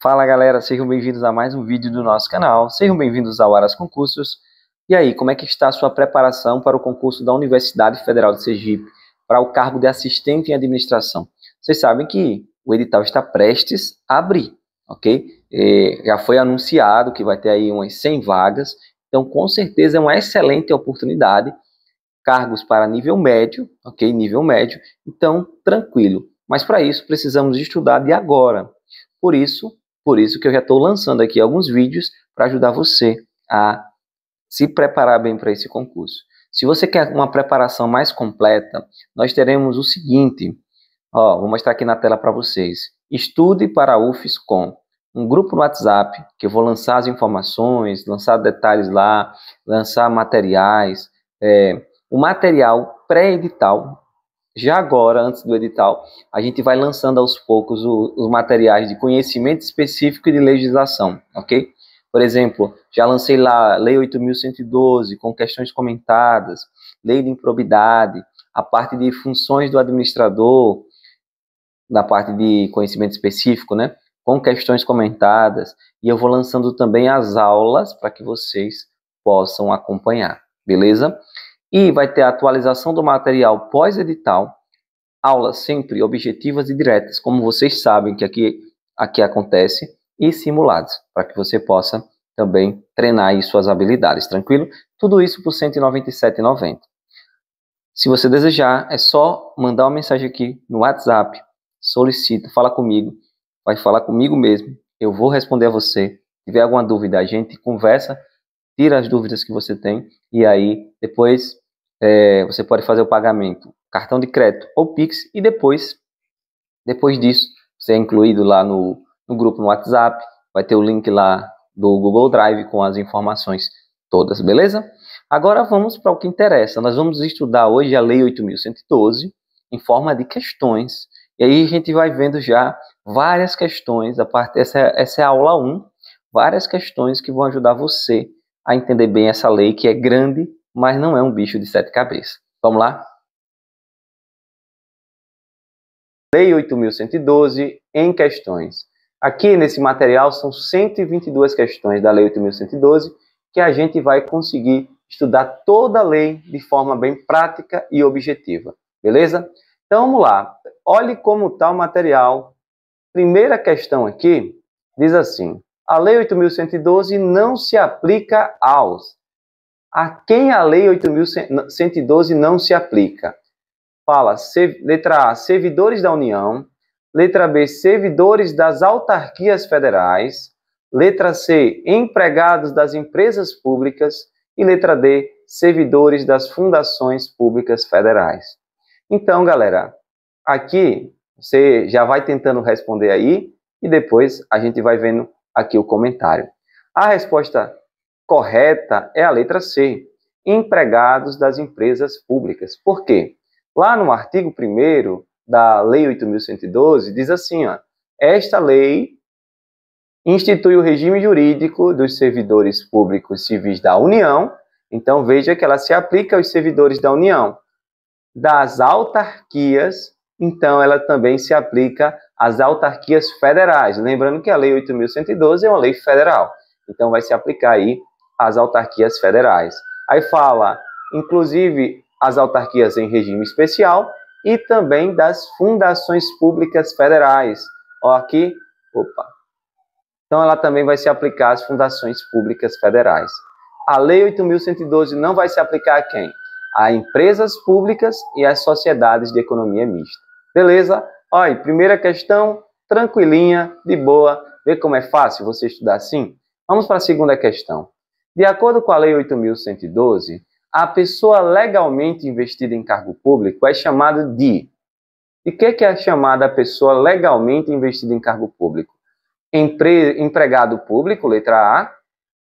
Fala galera, sejam bem-vindos a mais um vídeo do nosso canal, sejam bem-vindos ao Aras Concursos. E aí, como é que está a sua preparação para o concurso da Universidade Federal de Sergipe, para o cargo de assistente em administração? Vocês sabem que o edital está prestes a abrir, ok? Já foi anunciado que vai ter aí umas 100 vagas, então com certeza é uma excelente oportunidade, cargos para nível médio, ok? Nível médio, então tranquilo. Mas para isso precisamos estudar de agora. Por isso que eu já estou lançando aqui alguns vídeos para ajudar você a se preparar bem para esse concurso. Se você quer uma preparação mais completa, nós teremos o seguinte, vou mostrar aqui na tela para vocês. Estude para a UFSCom, um grupo no WhatsApp, que eu vou lançar as informações, lançar detalhes lá, lançar materiais, o material pré-edital. Já agora, antes do edital, a gente vai lançando aos poucos os materiais de conhecimento específico e de legislação, ok? Por exemplo, já lancei lá a Lei 8.112, com questões comentadas, Lei de Improbidade, a parte de funções do administrador, na parte de conhecimento específico, né? Com questões comentadas, e eu vou lançando também as aulas para que vocês possam acompanhar, beleza? E vai ter a atualização do material pós-edital, aulas sempre objetivas e diretas, como vocês sabem que aqui acontece, e simulados, para que você possa também treinar aí suas habilidades, tranquilo? Tudo isso por R$ 197,90. Se você desejar, é só mandar uma mensagem aqui no WhatsApp, solicita, fala comigo, vai falar comigo mesmo, eu vou responder a você. Se tiver alguma dúvida, a gente conversa, tira as dúvidas que você tem, e aí depois você pode fazer o pagamento, cartão de crédito ou Pix, e depois disso, você é incluído lá no grupo no WhatsApp, vai ter o link lá do Google Drive com as informações todas, beleza? Agora vamos para o que interessa. Nós vamos estudar hoje a Lei 8.112 em forma de questões, e aí a gente vai vendo já várias questões, essa é a aula 1, várias questões que vão ajudar você a entender bem essa lei, que é grande, mas não é um bicho de 7 cabeças. Vamos lá? Lei 8.112 em questões. Aqui nesse material são 122 questões da Lei 8.112 que a gente vai conseguir estudar toda a lei de forma bem prática e objetiva. Beleza? Então vamos lá. Olhe como está o material. Primeira questão aqui diz assim: a Lei 8.112 não se aplica aos. A quem a Lei 8.112 não se aplica? Fala, letra A, servidores da União, letra B, servidores das autarquias federais, letra C, empregados das empresas públicas e letra D, servidores das fundações públicas federais. Então, galera, aqui você já vai tentando responder aí e depois a gente vai vendo aqui o comentário. A resposta correta é a letra C, empregados das empresas públicas. Por quê? Lá no artigo 1º da Lei 8.112, diz assim, esta lei institui o regime jurídico dos servidores públicos civis da União, então veja que ela se aplica aos servidores da União. Das autarquias, então ela também se aplica às autarquias federais, lembrando que a Lei 8.112 é uma lei federal, então vai se aplicar aí às autarquias federais. Aí fala, inclusive, as autarquias em regime especial e também das fundações públicas federais. Aqui, então ela também vai se aplicar às fundações públicas federais. A Lei 8.112 não vai se aplicar a quem? A empresas públicas e às sociedades de economia mista. Beleza? Olha, primeira questão, tranquilinha, de boa. Vê como é fácil você estudar assim? Vamos para a segunda questão. De acordo com a Lei 8.112, a pessoa legalmente investida em cargo público é chamada de... De que é chamada a pessoa legalmente investida em cargo público? Empregado público, letra A.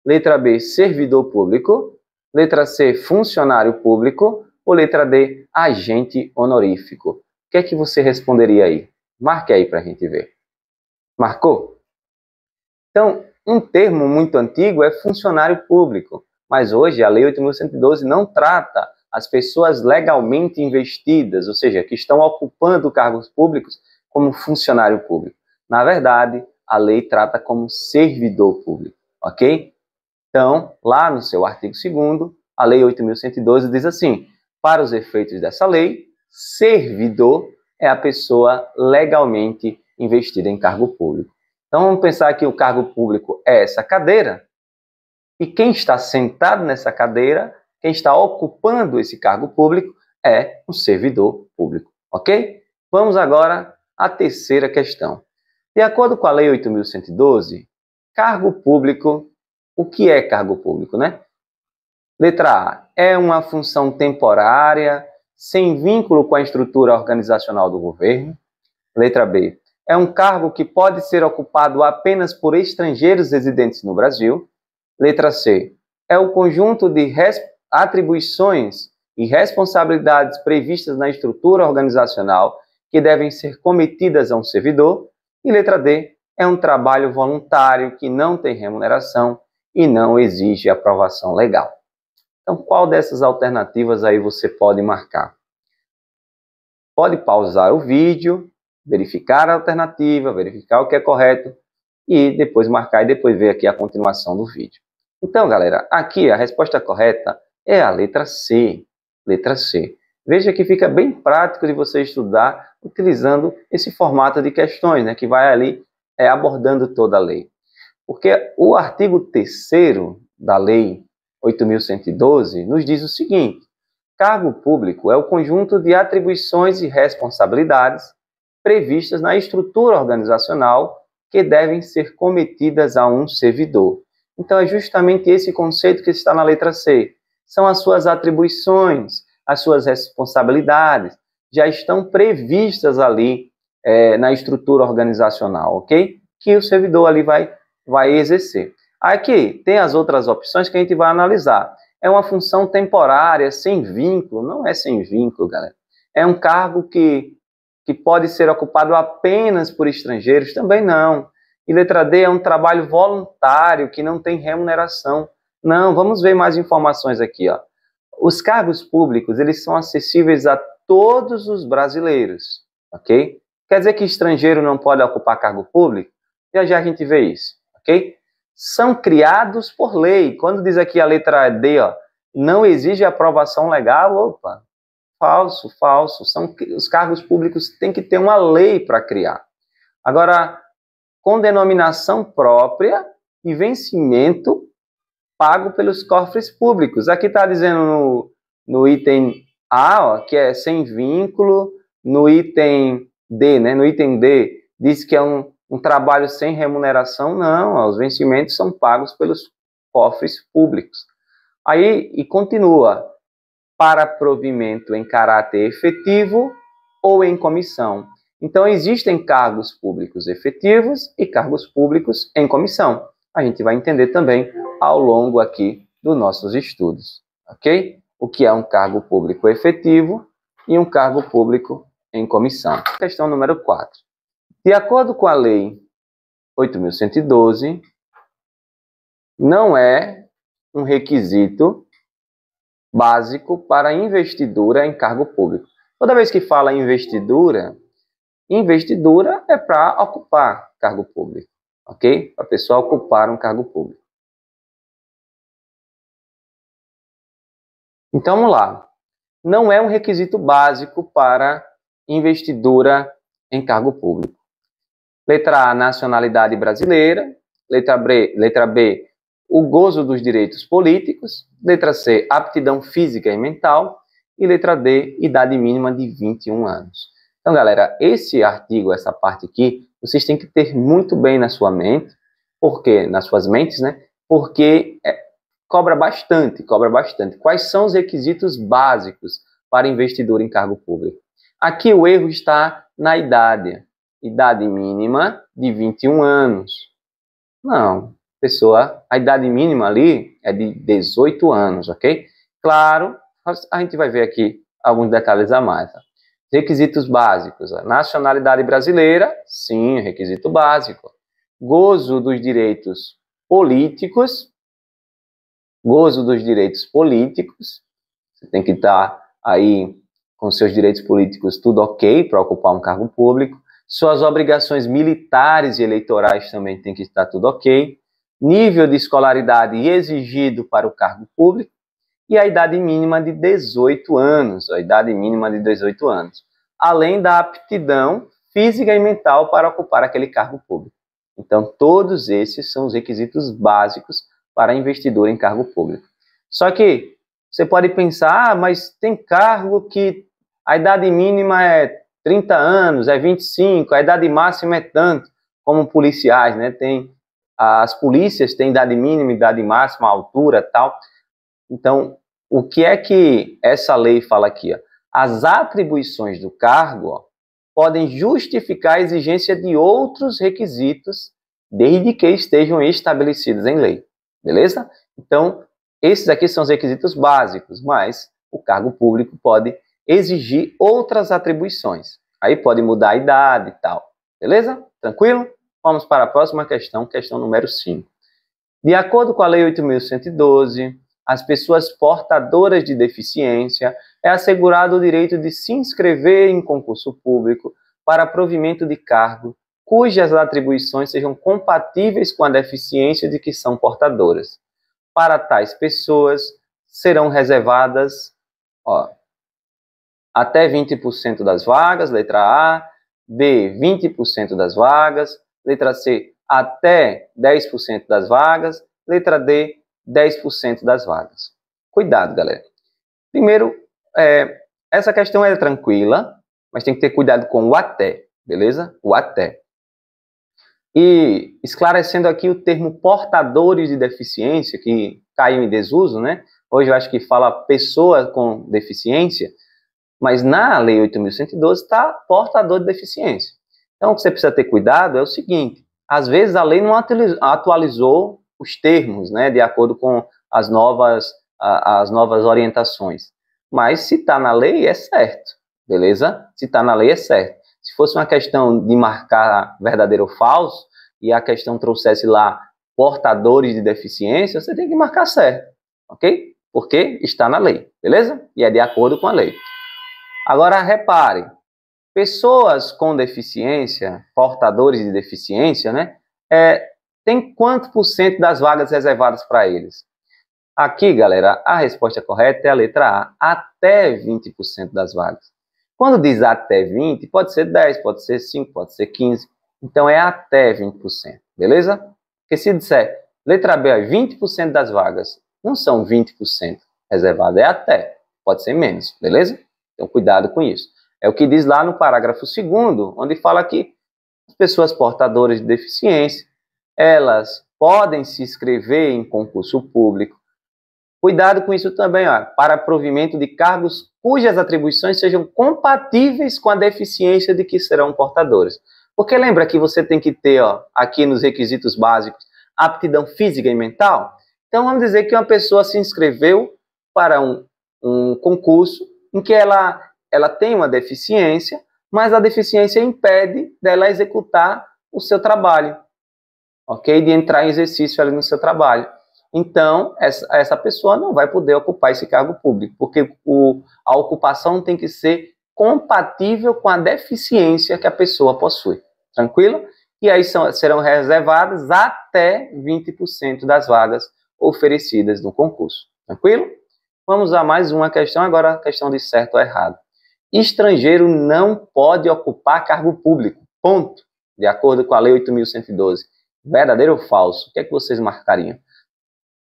Letra B, servidor público. Letra C, funcionário público. Ou letra D, agente honorífico. O que é que você responderia aí? Marque aí para a gente ver. Marcou? Então, um termo muito antigo é funcionário público. Mas hoje a Lei 8.112 não trata as pessoas legalmente investidas, ou seja, que estão ocupando cargos públicos como funcionário público. Na verdade, a lei trata como servidor público, ok? Então, lá no seu artigo 2º, a Lei 8.112 diz assim: para os efeitos dessa lei, servidor é a pessoa legalmente investida em cargo público. Então, vamos pensar que o cargo público é essa cadeira, e quem está sentado nessa cadeira, quem está ocupando esse cargo público, é um servidor público, ok? Vamos agora à terceira questão. De acordo com a Lei 8.112, cargo público, o que é cargo público, né? Letra A, é uma função temporária, sem vínculo com a estrutura organizacional do governo. Letra B, é um cargo que pode ser ocupado apenas por estrangeiros residentes no Brasil. Letra C, é o conjunto de atribuições e responsabilidades previstas na estrutura organizacional que devem ser cometidas a um servidor. E letra D, é um trabalho voluntário que não tem remuneração e não exige aprovação legal. Então, qual dessas alternativas aí você pode marcar? Pode pausar o vídeo, verificar a alternativa, verificar o que é correto e depois marcar e depois ver aqui a continuação do vídeo. Então, galera, aqui a resposta correta é a letra C. Letra C. Veja que fica bem prático de você estudar utilizando esse formato de questões, né, que vai ali abordando toda a lei. Porque o artigo 3º da Lei 8.112 nos diz o seguinte: cargo público é o conjunto de atribuições e responsabilidades previstas na estrutura organizacional que devem ser cometidas a um servidor. Então, é justamente esse conceito que está na letra C. São as suas atribuições, as suas responsabilidades, já estão previstas ali na estrutura organizacional, ok? Que o servidor ali vai exercer. Aqui tem as outras opções que a gente vai analisar. É uma função temporária, sem vínculo. Não é sem vínculo, galera. É um cargo que pode ser ocupado apenas por estrangeiros? Também não. E letra D, é um trabalho voluntário que não tem remuneração. Não, vamos ver mais informações aqui, ó. Os cargos públicos, eles são acessíveis a todos os brasileiros, ok? Quer dizer que estrangeiro não pode ocupar cargo público? Já já a gente vê isso, ok? São criados por lei. Quando diz aqui a letra D, ó, não exige aprovação legal, opa, falso, falso. Os cargos públicos têm que ter uma lei para criar. Agora, com denominação própria e vencimento pago pelos cofres públicos. Aqui está dizendo no item A, ó, que é sem vínculo. No item D, né? No item D, diz que é um trabalho sem remuneração. Não, os vencimentos são pagos pelos cofres públicos. Aí, e continua, para provimento em caráter efetivo ou em comissão. Então, existem cargos públicos efetivos e cargos públicos em comissão. A gente vai entender também ao longo aqui dos nossos estudos, ok? O que é um cargo público efetivo e um cargo público em comissão. Questão número 4. De acordo com a Lei 8.112, não é um requisito básico para investidura em cargo público. Toda vez que fala investidura é para ocupar cargo público, ok? Para a pessoa ocupar um cargo público. Então, vamos lá. Não é um requisito básico para investidura em cargo público. Letra A, nacionalidade brasileira. Letra B, o gozo dos direitos políticos. Letra C, aptidão física e mental. E letra D, idade mínima de 21 anos. Então, galera, esse artigo, essa parte aqui, vocês têm que ter muito bem na sua mente, nas suas mentes, né? Porque cobra bastante. Quais são os requisitos básicos para investidor em cargo público? Aqui o erro está na idade. Idade mínima de 21 anos. Não, a idade mínima ali é de 18 anos, ok? Claro, a gente vai ver aqui alguns detalhes a mais. Tá? Requisitos básicos. Nacionalidade brasileira, sim, requisito básico. Gozo dos direitos políticos. Você tem que estar aí com seus direitos políticos tudo ok para ocupar um cargo público. Suas obrigações militares e eleitorais também tem que estar tudo ok. Nível de escolaridade exigido para o cargo público. E a idade mínima de 18 anos. A idade mínima de 18 anos. Além da aptidão física e mental para ocupar aquele cargo público. Então, todos esses são os requisitos básicos para investidor em cargo público. Só que você pode pensar, mas tem cargo que a idade mínima é 30 anos, é 25, a idade máxima é tanto, como policiais, né? As polícias têm idade mínima, idade máxima, altura, tal. Então, o que é que essa lei fala aqui? Ó? As atribuições do cargo, ó, podem justificar a exigência de outros requisitos, desde que estejam estabelecidos em lei. Beleza? Então, esses aqui são os requisitos básicos, mas o cargo público pode exigir outras atribuições. Aí pode mudar a idade e tal. Beleza? Tranquilo? Vamos para a próxima questão, questão número 5. De acordo com a Lei 8.112, as pessoas portadoras de deficiência é assegurado o direito de se inscrever em concurso público para provimento de cargo cujas atribuições sejam compatíveis com a deficiência de que são portadoras. Para tais pessoas serão reservadas até 20% das vagas, letra A, B, 20% das vagas, letra C, até 10% das vagas, letra D, 10% das vagas. Cuidado, galera. Primeiro, essa questão é tranquila, mas tem que ter cuidado com o até, beleza? O até. E esclarecendo aqui o termo portadores de deficiência, que caiu em desuso, né? Hoje eu acho que fala pessoa com deficiência, mas na Lei 8.112 está portador de deficiência. Então, o que você precisa ter cuidado é o seguinte, às vezes a lei não atualizou os termos, né, de acordo com as novas orientações. Mas se está na lei, é certo, beleza? Se está na lei, é certo. Se fosse uma questão de marcar verdadeiro ou falso, e a questão trouxesse lá portadores de deficiência, você tem que marcar certo, ok? Porque está na lei, beleza? E é de acordo com a lei. Agora, repare, pessoas com deficiência, portadores de deficiência, né, tem quanto por cento das vagas reservadas para eles? Aqui, galera, a resposta correta é a letra A, até 20% das vagas. Quando diz até 20, pode ser 10, pode ser 5, pode ser 15. Então, é até 20%, beleza? Porque se disser letra B, 20% das vagas, não são 20% reservadas, é até, pode ser menos, beleza? Então, cuidado com isso. É o que diz lá no parágrafo 2º, onde fala que as pessoas portadoras de deficiência, elas podem se inscrever em concurso público. Cuidado com isso também, ó, para provimento de cargos cujas atribuições sejam compatíveis com a deficiência de que serão portadoras. Porque lembra que você tem que ter, ó, aqui nos requisitos básicos, aptidão física e mental? Então, vamos dizer que uma pessoa se inscreveu para um concurso em que ela tem uma deficiência, mas a deficiência impede dela executar o seu trabalho, ok? De entrar em exercício ali no seu trabalho. Então, essa pessoa não vai poder ocupar esse cargo público, porque a ocupação tem que ser compatível com a deficiência que a pessoa possui. Tranquilo? E aí serão reservadas até 20% das vagas oferecidas no concurso. Tranquilo? Vamos a mais uma questão, agora a questão de certo ou errado. Estrangeiro não pode ocupar cargo público. Ponto. De acordo com a Lei 8.112. Verdadeiro ou falso? O que é que vocês marcariam?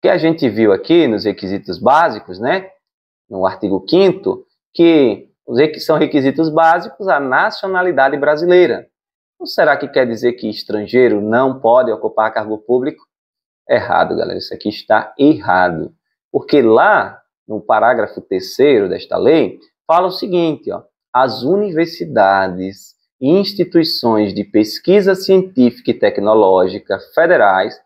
Que a gente viu aqui nos requisitos básicos, né? No artigo 5º, que são requisitos básicos a nacionalidade brasileira. Ou será que quer dizer que estrangeiro não pode ocupar cargo público? Errado, galera. Isso aqui está errado. Porque lá, no parágrafo 3º desta lei, fala o seguinte, ó, as universidades e instituições de pesquisa científica e tecnológica federais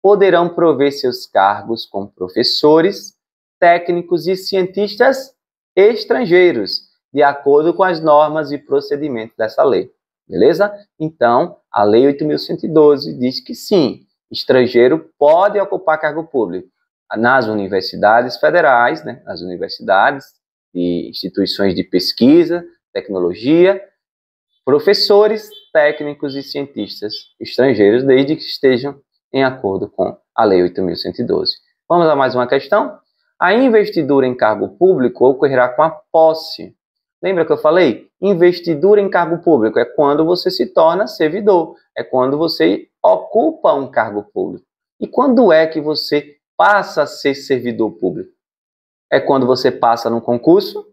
poderão prover seus cargos com professores, técnicos e cientistas estrangeiros, de acordo com as normas e procedimentos dessa lei. Beleza? Então, a Lei 8.112 diz que sim, estrangeiro pode ocupar cargo público nas universidades federais, né, nas universidades e instituições de pesquisa, tecnologia professores, técnicos e cientistas estrangeiros, desde que estejam em acordo com a Lei 8.112. Vamos a mais uma questão? A investidura em cargo público ocorrerá com a posse. Lembra que eu falei? Investidura em cargo público é quando você se torna servidor, é quando você ocupa um cargo público. E quando é que você passa a ser servidor público? É quando você passa num concurso?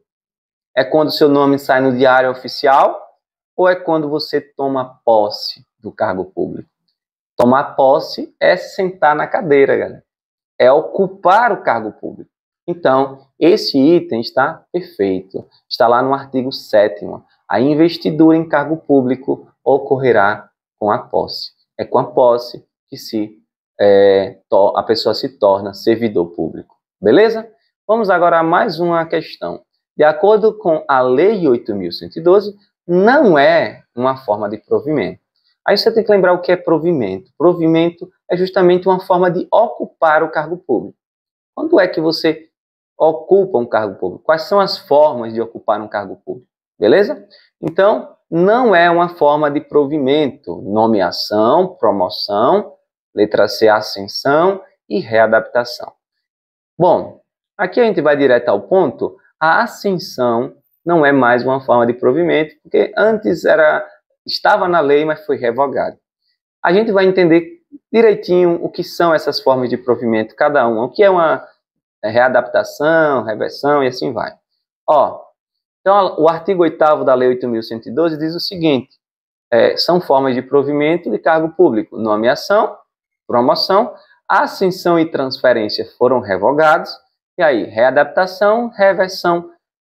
É quando seu nome sai no diário oficial? Ou é quando você toma posse do cargo público? Tomar posse é sentar na cadeira, galera. É ocupar o cargo público. Então, esse item está perfeito. Está lá no artigo 7º. A investidura em cargo público ocorrerá com a posse. É com a posse que a pessoa se torna servidor público. Beleza? Vamos agora a mais uma questão. De acordo com a Lei 8.112, não é uma forma de provimento. Aí você tem que lembrar o que é provimento. Provimento é justamente uma forma de ocupar o cargo público. Quando é que você ocupa um cargo público? Quais são as formas de ocupar um cargo público? Beleza? Então, não é uma forma de provimento. Nomeação, promoção, letra C, ascensão e readaptação. Bom, aqui a gente vai direto ao ponto. A ascensão não é mais uma forma de provimento, porque antes estava na lei, mas foi revogado. A gente vai entender direitinho o que são essas formas de provimento, cada uma. O que é uma readaptação, reversão e assim vai. Então, o artigo 8º da Lei 8.112 diz o seguinte, são formas de provimento de cargo público, nomeação, promoção, ascensão e transferência foram revogados, e aí, readaptação, reversão,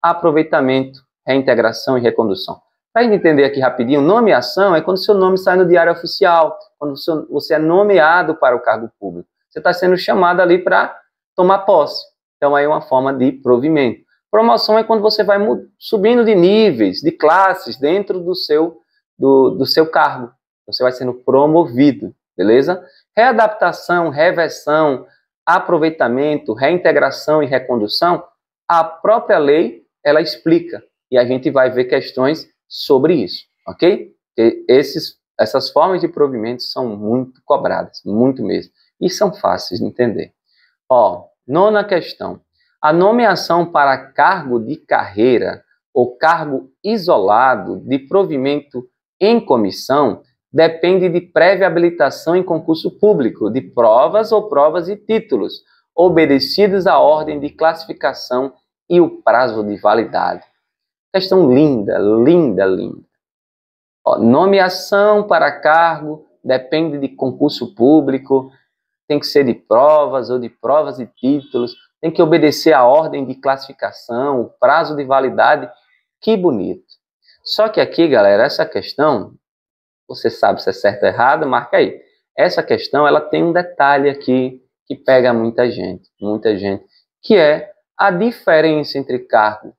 aproveitamento, reintegração e recondução. Para a gente entender aqui rapidinho, nomeação é quando seu nome sai no diário oficial, quando você é nomeado para o cargo público. Você está sendo chamado ali para tomar posse. Então, aí é uma forma de provimento. Promoção é quando você vai subindo de níveis, de classes, dentro do seu cargo. Você vai sendo promovido, beleza? Readaptação, reversão, aproveitamento, reintegração e recondução, a própria lei, ela explica. E a gente vai ver questões sobre isso, ok? Essas formas de provimento são muito cobradas, muito mesmo. E são fáceis de entender. Nona questão. A nomeação para cargo de carreira ou cargo isolado de provimento em comissão depende de prévia habilitação em concurso público, de provas ou provas e títulos, obedecidos à ordem de classificação e o prazo de validade. Questão linda, linda, linda. Nomeação para cargo depende de concurso público, tem que ser de provas ou de provas e títulos, tem que obedecer à ordem de classificação, o prazo de validade. Que bonito. Só que aqui, galera, essa questão, você sabe se é certo ou errado, marca aí. Essa questão, ela tem um detalhe aqui que pega muita gente, que é a diferença entre cargo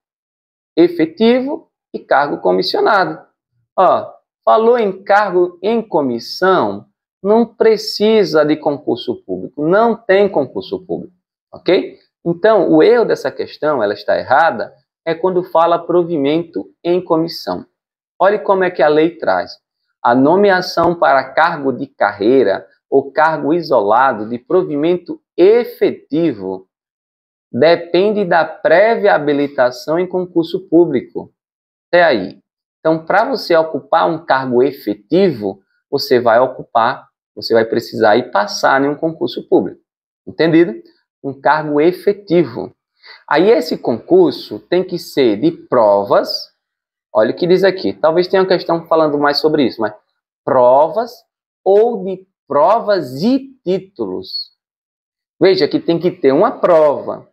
efetivo e cargo comissionado. Falou em cargo em comissão, não precisa de concurso público, não tem concurso público, ok? Então, o erro dessa questão, ela está errada, é quando fala provimento em comissão. Olhe como é que a lei traz. A nomeação para cargo de carreira ou cargo isolado de provimento efetivo depende da prévia habilitação em concurso público. Até aí. Então, para você ocupar um cargo efetivo, você vai precisar ir passar em um concurso público. Entendido? Um cargo efetivo. Aí esse concurso tem que ser de provas, olha o que diz aqui, talvez tenha uma questão falando mais sobre isso, mas provas ou de provas e títulos. Veja que tem que ter uma prova,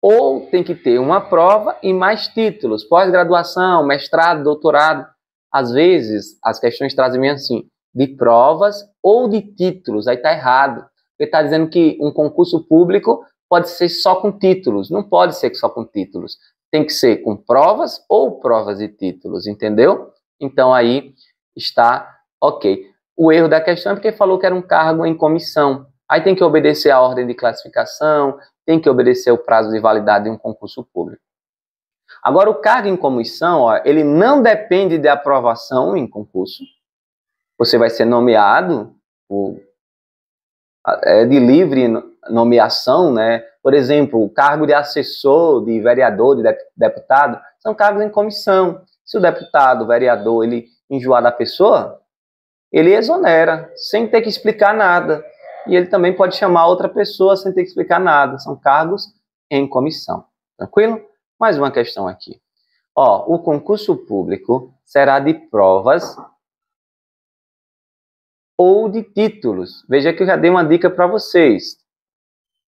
ou tem que ter uma prova e mais títulos, pós-graduação, mestrado, doutorado. Às vezes, as questões trazem assim, de provas ou de títulos, aí está errado. Ele está dizendo que um concurso público pode ser só com títulos, não pode ser só com títulos. Tem que ser com provas ou provas e títulos, entendeu? Então aí está ok. O erro da questão é porque falou que era um cargo em comissão. Aí tem que obedecer a ordem de classificação, tem que obedecer o prazo de validade de um concurso público. Agora, o cargo em comissão, ó, ele não depende de aprovação em concurso. Você vai ser nomeado de livre nomeação, né? Por exemplo, o cargo de assessor, de vereador, de deputado, são cargos em comissão. Se o deputado, o vereador, ele enjoar da pessoa, ele exonera, sem ter que explicar nada. E ele também pode chamar outra pessoa sem ter que explicar nada. São cargos em comissão. Tranquilo? Mais uma questão aqui. Ó, o concurso público será de provas ou de títulos. Veja que eu já dei uma dica para vocês.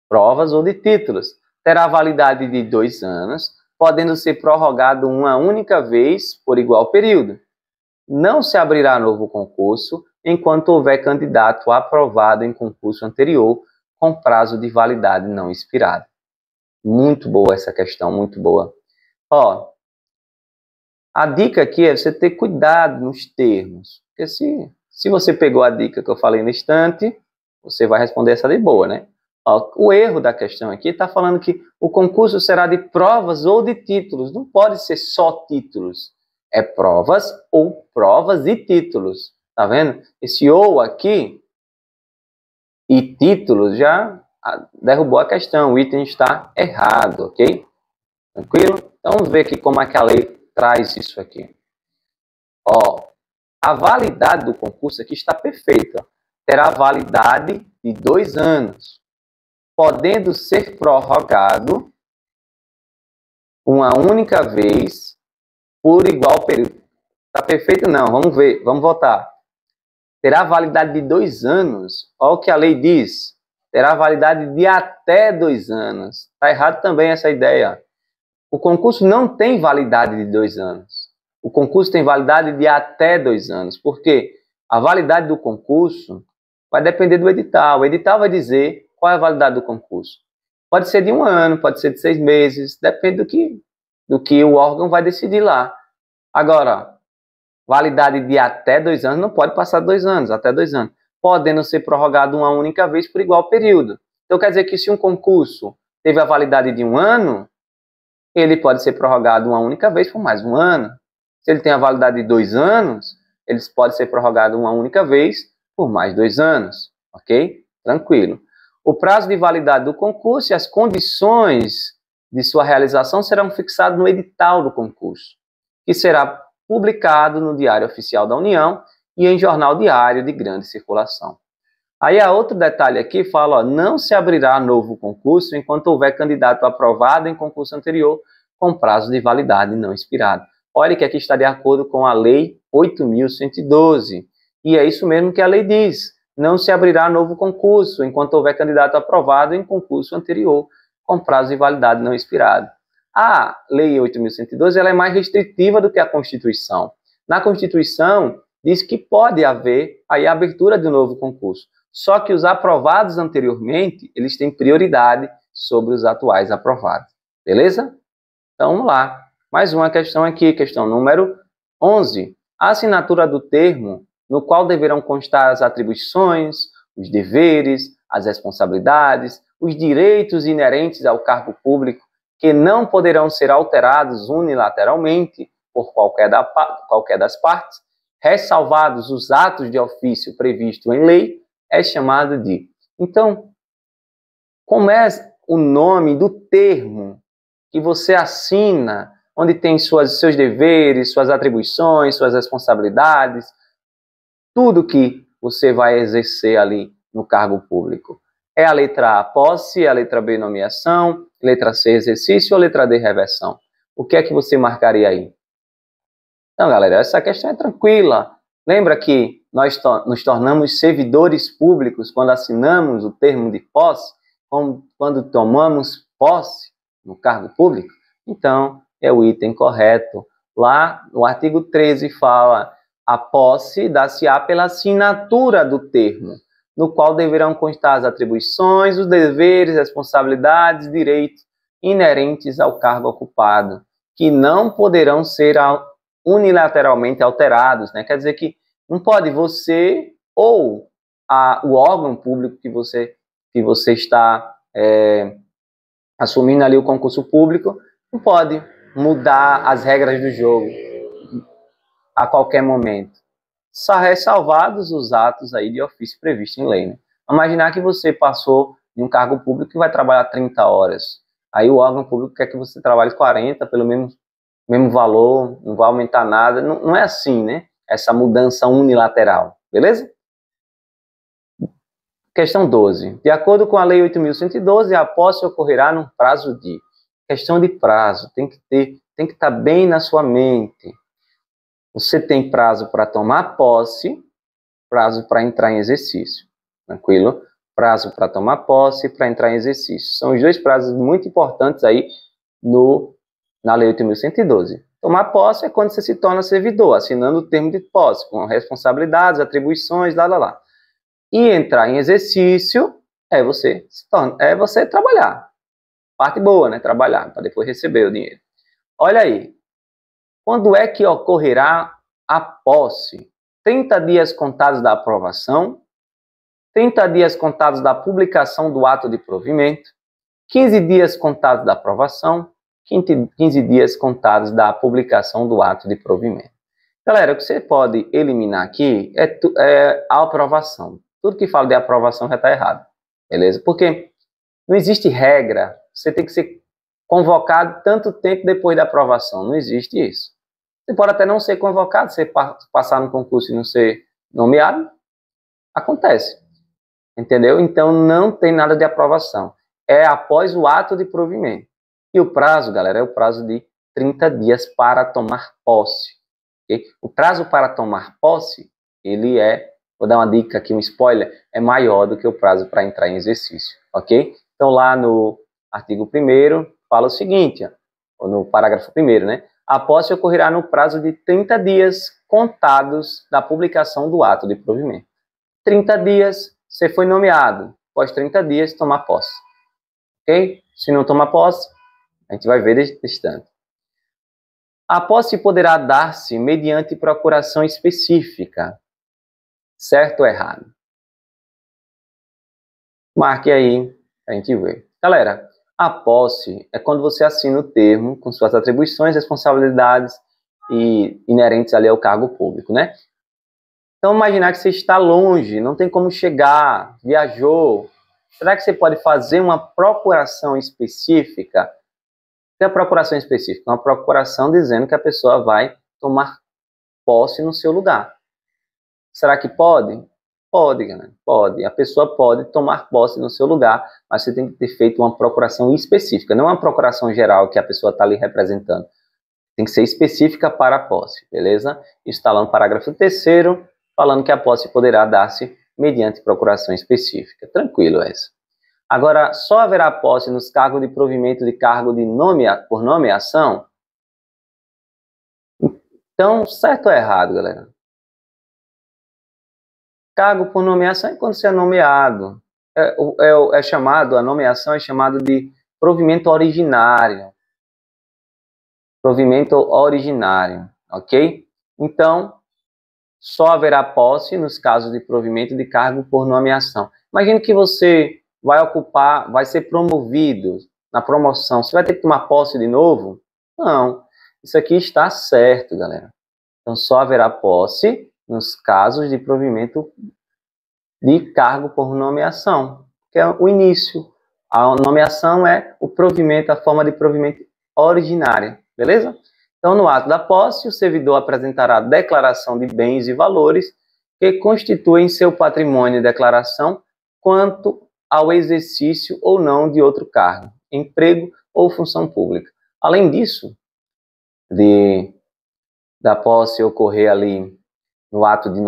Provas ou de títulos. Terá validade de 2 anos, podendo ser prorrogado uma única vez por igual período. Não se abrirá novo concurso enquanto houver candidato aprovado em concurso anterior com prazo de validade não expirado. Muito boa essa questão, muito boa. Ó, a dica aqui é você ter cuidado nos termos. Porque se você pegou a dica que eu falei no instante, você vai responder essa de boa, né? Ó, o erro da questão aqui está falando que o concurso será de provas ou de títulos. Não pode ser só títulos. É provas ou provas e títulos. Tá vendo? Esse ou aqui e títulos já derrubou a questão. O item está errado, ok? Tranquilo? Então vamos ver aqui como é que a lei traz isso aqui. Ó, a validade do concurso aqui está perfeita. Terá validade de 2 anos, podendo ser prorrogado uma única vez por igual período. Está perfeito? Não. Vamos ver. Vamos voltar. Terá validade de 2 anos. Olha o que a lei diz. Terá validade de até 2 anos. Está errado também essa ideia. O concurso não tem validade de 2 anos. O concurso tem validade de até 2 anos. Por quê? A validade do concurso vai depender do edital. O edital vai dizer qual é a validade do concurso. Pode ser de 1 ano, pode ser de 6 meses. Depende do que o órgão vai decidir lá. Agora, validade de até 2 anos não pode passar 2 anos, até 2 anos. Podendo ser prorrogado uma única vez por igual período. Então, quer dizer que se um concurso teve a validade de 1 ano, ele pode ser prorrogado uma única vez por mais 1 ano. Se ele tem a validade de 2 anos, ele pode ser prorrogado uma única vez por mais 2 anos. Ok? Tranquilo. O prazo de validade do concurso e as condições de sua realização serão fixados no edital do concurso, que será publicado no Diário Oficial da União e em jornal diário de grande circulação. Aí há outro detalhe aqui, fala, ó, não se abrirá novo concurso enquanto houver candidato aprovado em concurso anterior com prazo de validade não expirado. Olha que aqui está de acordo com a Lei 8.112. E é isso mesmo que a lei diz. Não se abrirá novo concurso enquanto houver candidato aprovado em concurso anterior com prazo de validade não expirado. A Lei 8.112 ela é mais restritiva do que a Constituição. Na Constituição, diz que pode haver aí a abertura de um novo concurso. Só que os aprovados anteriormente, eles têm prioridade sobre os atuais aprovados. Beleza? Então, vamos lá. Mais uma questão aqui, questão número 11. A assinatura do termo no qual deverão constar as atribuições, os deveres, as responsabilidades, os direitos inerentes ao cargo público, que não poderão ser alterados unilateralmente por qualquer das partes, ressalvados os atos de ofício previsto em lei, é chamado de. Então, como é o nome do termo que você assina, onde tem seus deveres, suas atribuições, suas responsabilidades, tudo que você vai exercer ali no cargo público? É a letra A, posse, é a letra B, nomeação, letra C, exercício ou letra D, reversão? O que é que você marcaria aí? Então, galera, essa questão é tranquila. Lembra que nós nos tornamos servidores públicos quando assinamos o termo de posse, quando tomamos posse no cargo público? Então, é o item correto. Lá no artigo 13 fala: a posse dá-se-á pela assinatura do termo, no qual deverão constar as atribuições, os deveres, responsabilidades, direitos inerentes ao cargo ocupado, que não poderão ser unilateralmente alterados, né? Quer dizer que não pode você ou o órgão público que você está assumindo ali o concurso público, não pode mudar as regras do jogo a qualquer momento. Só ressalvados os atos aí de ofício previsto em lei, né? Imaginar que você passou de um cargo público que vai trabalhar 30 horas. Aí o órgão público quer que você trabalhe 40 pelo mesmo valor, não vai aumentar nada. Não é assim, né? Essa mudança unilateral, beleza? Questão 12. De acordo com a Lei 8.112, a posse ocorrerá num prazo de... Questão de prazo, tem que estar bem na sua mente. Você tem prazo para tomar posse, prazo para entrar em exercício. Tranquilo? Prazo para tomar posse e para entrar em exercício. São os dois prazos muito importantes aí na Lei 8.112. Tomar posse é quando você se torna servidor, assinando o termo de posse, com responsabilidades, atribuições, lá. E entrar em exercício é você trabalhar. Parte boa, né? Trabalhar, para depois receber o dinheiro. Olha aí. Quando é que ocorrerá a posse? 30 dias contados da aprovação, 30 dias contados da publicação do ato de provimento, 15 dias contados da aprovação, 15 dias contados da publicação do ato de provimento. Galera, o que você pode eliminar aqui é a aprovação. Tudo que fala de aprovação já está errado, beleza? Porque não existe regra, você tem que ser convocado tanto tempo depois da aprovação, não existe isso. Você pode até não ser convocado, você passar no concurso e não ser nomeado, acontece, entendeu? Então não tem nada de aprovação, é após o ato de provimento. E o prazo, galera, é o prazo de 30 dias para tomar posse. Okay? O prazo para tomar posse, ele vou dar uma dica aqui, um spoiler, é maior do que o prazo para entrar em exercício, ok? Então lá no artigo 1º fala o seguinte, ou no parágrafo 1º, né? A posse ocorrerá no prazo de 30 dias contados da publicação do ato de provimento. 30 dias, você foi nomeado. Após 30 dias, tomar posse. Ok? Se não tomar posse, a gente vai ver distante. A posse poderá dar-se mediante procuração específica. Certo ou errado? Marque aí, a gente vê. Galera, a posse é quando você assina o termo com suas atribuições, responsabilidades e inerentes ali ao cargo público, né? Então, imaginar que você está longe, não tem como chegar, viajou. Será que você pode fazer uma procuração específica? O que é a procuração específica? Uma procuração dizendo que a pessoa vai tomar posse no seu lugar. Será que pode? Pode, galera, pode. A pessoa pode tomar posse no seu lugar, mas você tem que ter feito uma procuração específica, não uma procuração geral que a pessoa está ali representando. Tem que ser específica para a posse, beleza? Isso está lá no parágrafo 3º, falando que a posse poderá dar-se mediante procuração específica. Tranquilo essa. Agora, só haverá posse nos cargos de provimento de cargo por nomeação? Então, certo ou errado, galera? Cargo por nomeação é quando você é nomeado. A nomeação é chamado de provimento originário. Provimento originário, ok? Então, só haverá posse nos casos de provimento de cargo por nomeação. Imagine que você vai ser promovido na promoção. Você vai ter que tomar posse de novo? Não. Isso aqui está certo, galera. Então, só haverá posse nos casos de provimento de cargo por nomeação, que é o início. A nomeação é o provimento, a forma de provimento originária, beleza? Então, no ato da posse, o servidor apresentará declaração de bens e valores que constituem seu patrimônio e declaração quanto ao exercício ou não de outro cargo, emprego ou função pública. Além disso, da posse ocorrer ali no ato de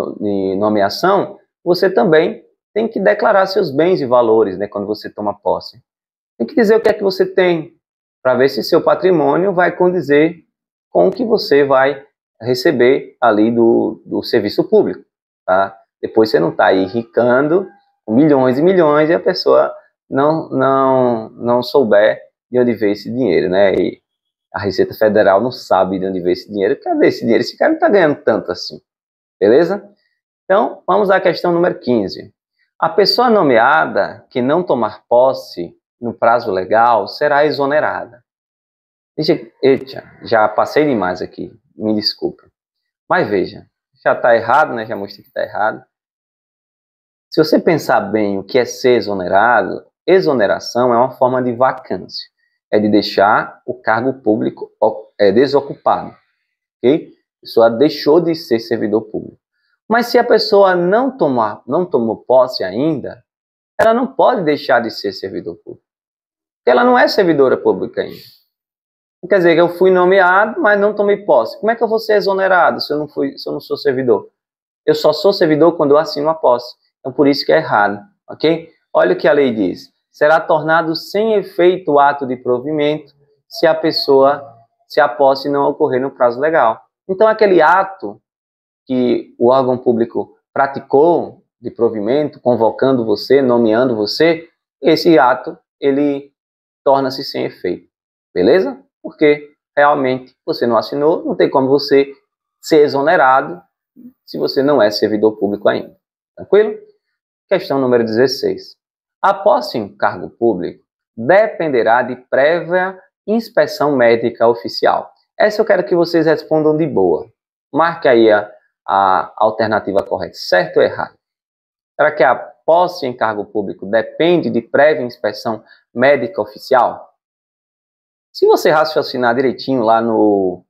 nomeação, você também tem que declarar seus bens e valores, né, quando você toma posse. Tem que dizer o que é que você tem, para ver se seu patrimônio vai condizer com o que você vai receber ali do serviço público. Tá? Depois você não está aí ricando com milhões e milhões e a pessoa não souber de onde veio esse dinheiro, né? E a Receita Federal não sabe de onde veio esse dinheiro. Cadê esse dinheiro? Esse cara não está ganhando tanto assim. Beleza? Então, vamos à questão número 15. A pessoa nomeada que não tomar posse no prazo legal será exonerada. Eita, já passei demais aqui, me desculpa. Mas veja, já está errado, né? Já mostrei que está errado. Se você pensar bem o que é ser exonerado, exoneração é uma forma de vacância. É de deixar o cargo público desocupado. Ok? A pessoa deixou de ser servidor público. Mas se a pessoa não tomou posse ainda, ela não pode deixar de ser servidor público. Porque ela não é servidora pública ainda. Quer dizer que eu fui nomeado, mas não tomei posse. Como é que eu vou ser exonerado se eu não sou servidor? Eu só sou servidor quando eu assino a posse. Então, por isso que é errado, ok? Olha o que a lei diz. Será tornado sem efeito o ato de provimento se a posse não ocorrer no prazo legal. Então, aquele ato que o órgão público praticou de provimento, convocando você, nomeando você, esse ato, ele torna-se sem efeito. Beleza? Porque realmente você não assinou, não tem como você ser exonerado se você não é servidor público ainda. Tranquilo? Questão número 16. A posse em cargo público dependerá de prévia inspeção médica oficial. Essa eu quero que vocês respondam de boa. Marque aí a alternativa correta, certo ou errado? Será que a posse em cargo público depende de prévia inspeção médica oficial? Se você raciocinar direitinho lá nos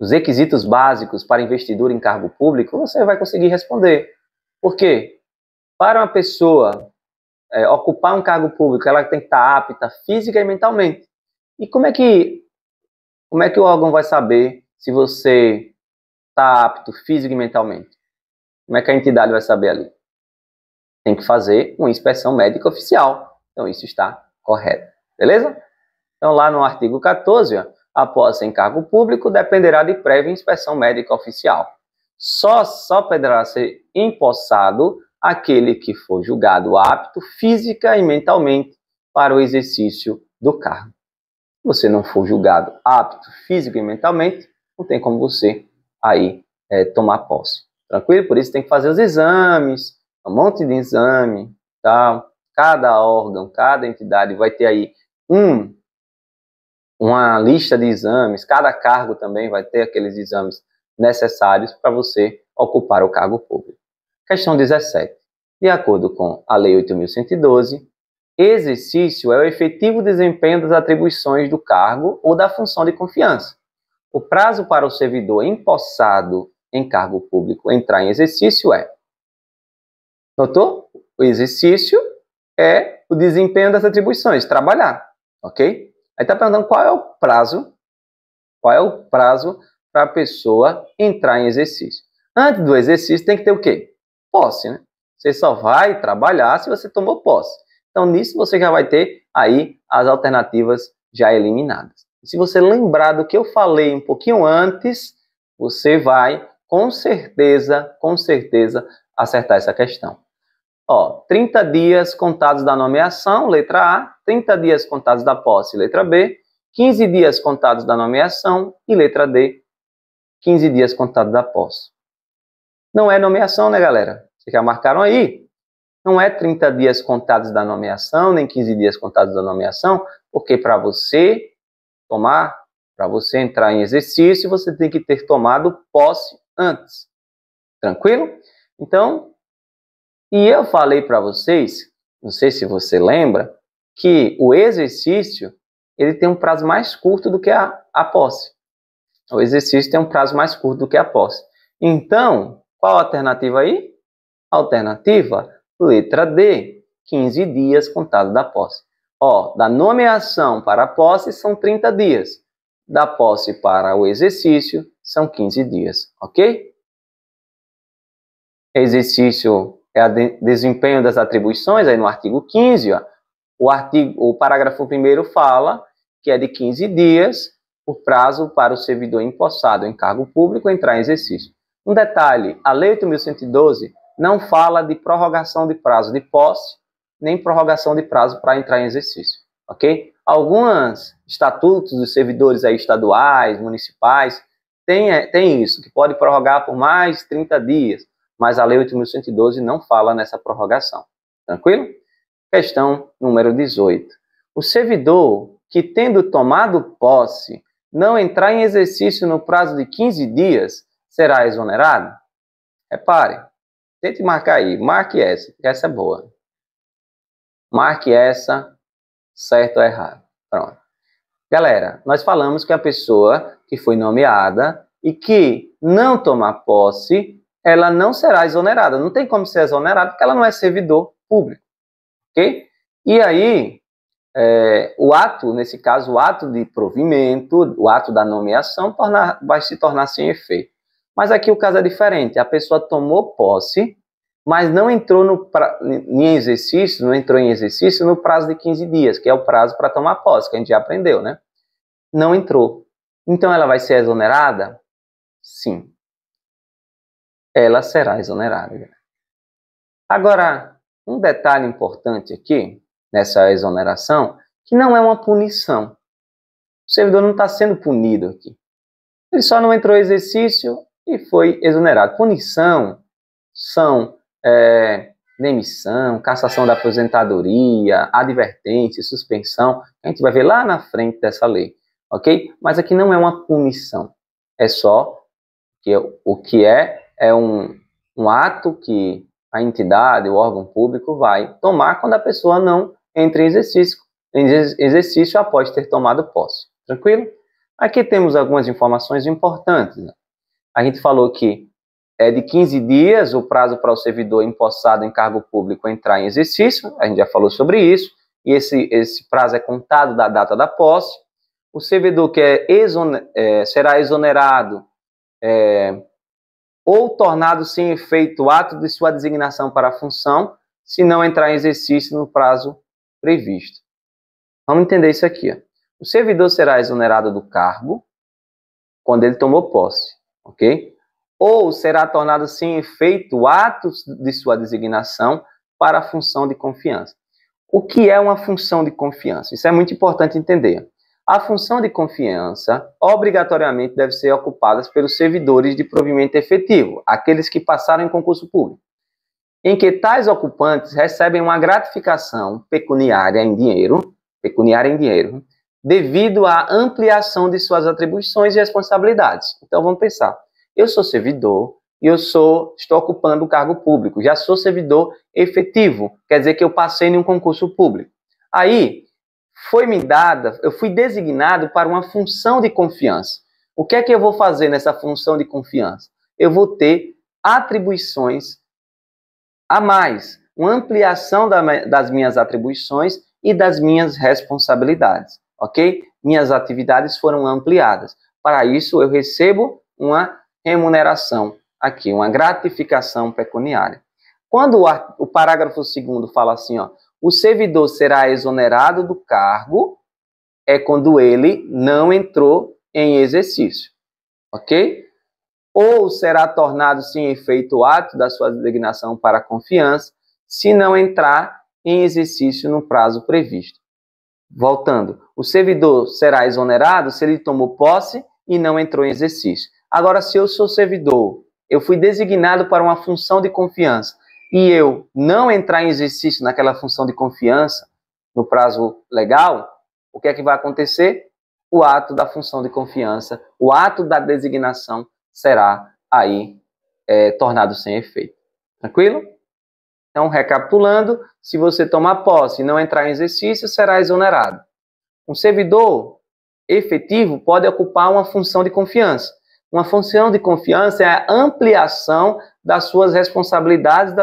requisitos básicos para investidura em cargo público, você vai conseguir responder. Por quê? Para uma pessoa ocupar um cargo público, ela tem que estar apta física e mentalmente. E como é que o órgão vai saber se você está apto física e mentalmente? Como é que a entidade vai saber ali? Tem que fazer uma inspeção médica oficial. Então, isso está correto. Beleza? Então, lá no artigo 14, a posse em cargo público dependerá de prévia inspeção médica oficial. Só poderá ser empossado aquele que for julgado apto física e mentalmente para o exercício do cargo. Se você não for julgado apto física e mentalmente, não tem como você aí tomar posse. Tranquilo? Por isso tem que fazer os exames, um monte de exame, tá? Cada órgão, cada entidade vai ter aí uma lista de exames, cada cargo também vai ter aqueles exames necessários para você ocupar o cargo público. Questão 17. De acordo com a Lei 8.112, exercício é o efetivo desempenho das atribuições do cargo ou da função de confiança. O prazo para o servidor empossado em cargo público entrar em exercício é... Notou? O exercício é o desempenho das atribuições, trabalhar, ok? Aí está perguntando qual é o prazo para a pessoa entrar em exercício. Antes do exercício tem que ter o quê? Posse, né? Você só vai trabalhar se você tomou posse. Então, nisso você já vai ter aí as alternativas já eliminadas. E se você lembrar do que eu falei um pouquinho antes, você vai, com certeza, acertar essa questão. 30 dias contados da nomeação, letra A, 30 dias contados da posse, letra B, 15 dias contados da nomeação e letra D, 15 dias contados da posse. Não é nomeação, né, galera? Vocês já marcaram aí? Não é 30 dias contados da nomeação, nem 15 dias contados da nomeação, porque para você entrar em exercício, você tem que ter tomado posse antes. Tranquilo? Então, e eu falei para vocês, não sei se você lembra, que o exercício ele tem um prazo mais curto do que a posse. O exercício tem um prazo mais curto do que a posse. Então, qual a alternativa aí? Alternativa, letra D, 15 dias contados da posse. Da nomeação para a posse são 30 dias. Da posse para o exercício são 15 dias, ok? Exercício é o desempenho das atribuições, aí no artigo 15, o parágrafo 1º fala que é de 15 dias o prazo para o servidor empossado em cargo público entrar em exercício. Um detalhe, a Lei 8.112 não fala de prorrogação de prazo de posse, nem prorrogação de prazo para entrar em exercício, ok? Alguns estatutos dos servidores aí estaduais, municipais, tem isso, que pode prorrogar por mais 30 dias, mas a Lei 8.112 não fala nessa prorrogação. Tranquilo? Questão número 18. O servidor que, tendo tomado posse, não entrar em exercício no prazo de 15 dias, será exonerado? Repare, tente marcar aí, marque essa, que essa é boa. Marque essa, certo ou errado. Pronto. Galera, nós falamos que a pessoa que foi nomeada e que não tomar posse, ela não será exonerada. Não tem como ser exonerada porque ela não é servidor público. Ok? E aí, o ato, nesse caso, o ato de provimento, o ato da nomeação, vai se tornar sem efeito. Mas aqui o caso é diferente. A pessoa tomou posse, mas não entrou em exercício no prazo de 15 dias, que é o prazo para tomar posse, que a gente já aprendeu, né? Não entrou. Então ela vai ser exonerada? Sim. Ela será exonerada. Agora, um detalhe importante aqui, nessa exoneração, que não é uma punição. O servidor não está sendo punido aqui. Ele só não entrou em exercício e foi exonerado. Punição são demissão, cassação da aposentadoria, advertência, suspensão. A gente vai ver lá na frente dessa lei, ok? Mas aqui não é uma punição. É só que o que é um ato que a entidade, o órgão público vai tomar quando a pessoa não entra em exercício após ter tomado posse. Tranquilo? Aqui temos algumas informações importantes, né? A gente falou que é de 15 dias o prazo para o servidor empossado em cargo público entrar em exercício, a gente já falou sobre isso, e esse prazo é contado da data da posse. O servidor que será exonerado ou tornado sem efeito o ato de sua designação para a função, se não entrar em exercício no prazo previsto. Vamos entender isso aqui. Ó. O servidor será exonerado do cargo quando ele tomou posse, ok? Ou será tornado sem efeito o ato de sua designação para a função de confiança. O que é uma função de confiança? Isso é muito importante entender. A função de confiança, obrigatoriamente, deve ser ocupada pelos servidores de provimento efetivo, aqueles que passaram em concurso público, em que tais ocupantes recebem uma gratificação pecuniária em dinheiro, devido à ampliação de suas atribuições e responsabilidades. Então, vamos pensar. Eu sou servidor e estou ocupando o cargo público. Já sou servidor efetivo, quer dizer que eu passei em um concurso público. Aí, eu fui designado para uma função de confiança. O que é que eu vou fazer nessa função de confiança? Eu vou ter atribuições a mais, uma ampliação das minhas atribuições e das minhas responsabilidades, ok? Minhas atividades foram ampliadas. Para isso, eu recebo uma remuneração aqui, uma gratificação pecuniária. Quando o parágrafo 2º fala assim, ó, o servidor será exonerado do cargo, é quando ele não entrou em exercício, ok? Ou será tornado sem efeito o ato da sua designação para a confiança, se não entrar em exercício no prazo previsto. Voltando, o servidor será exonerado se ele tomou posse e não entrou em exercício. Agora, se eu sou servidor, eu fui designado para uma função de confiança e eu não entrar em exercício naquela função de confiança no prazo legal, o que é que vai acontecer? O ato da função de confiança, o ato da designação será aí tornado sem efeito. Tranquilo? Então, recapitulando, se você tomar posse e não entrar em exercício, será exonerado. Um servidor efetivo pode ocupar uma função de confiança. Uma função de confiança é a ampliação das suas responsabilidades,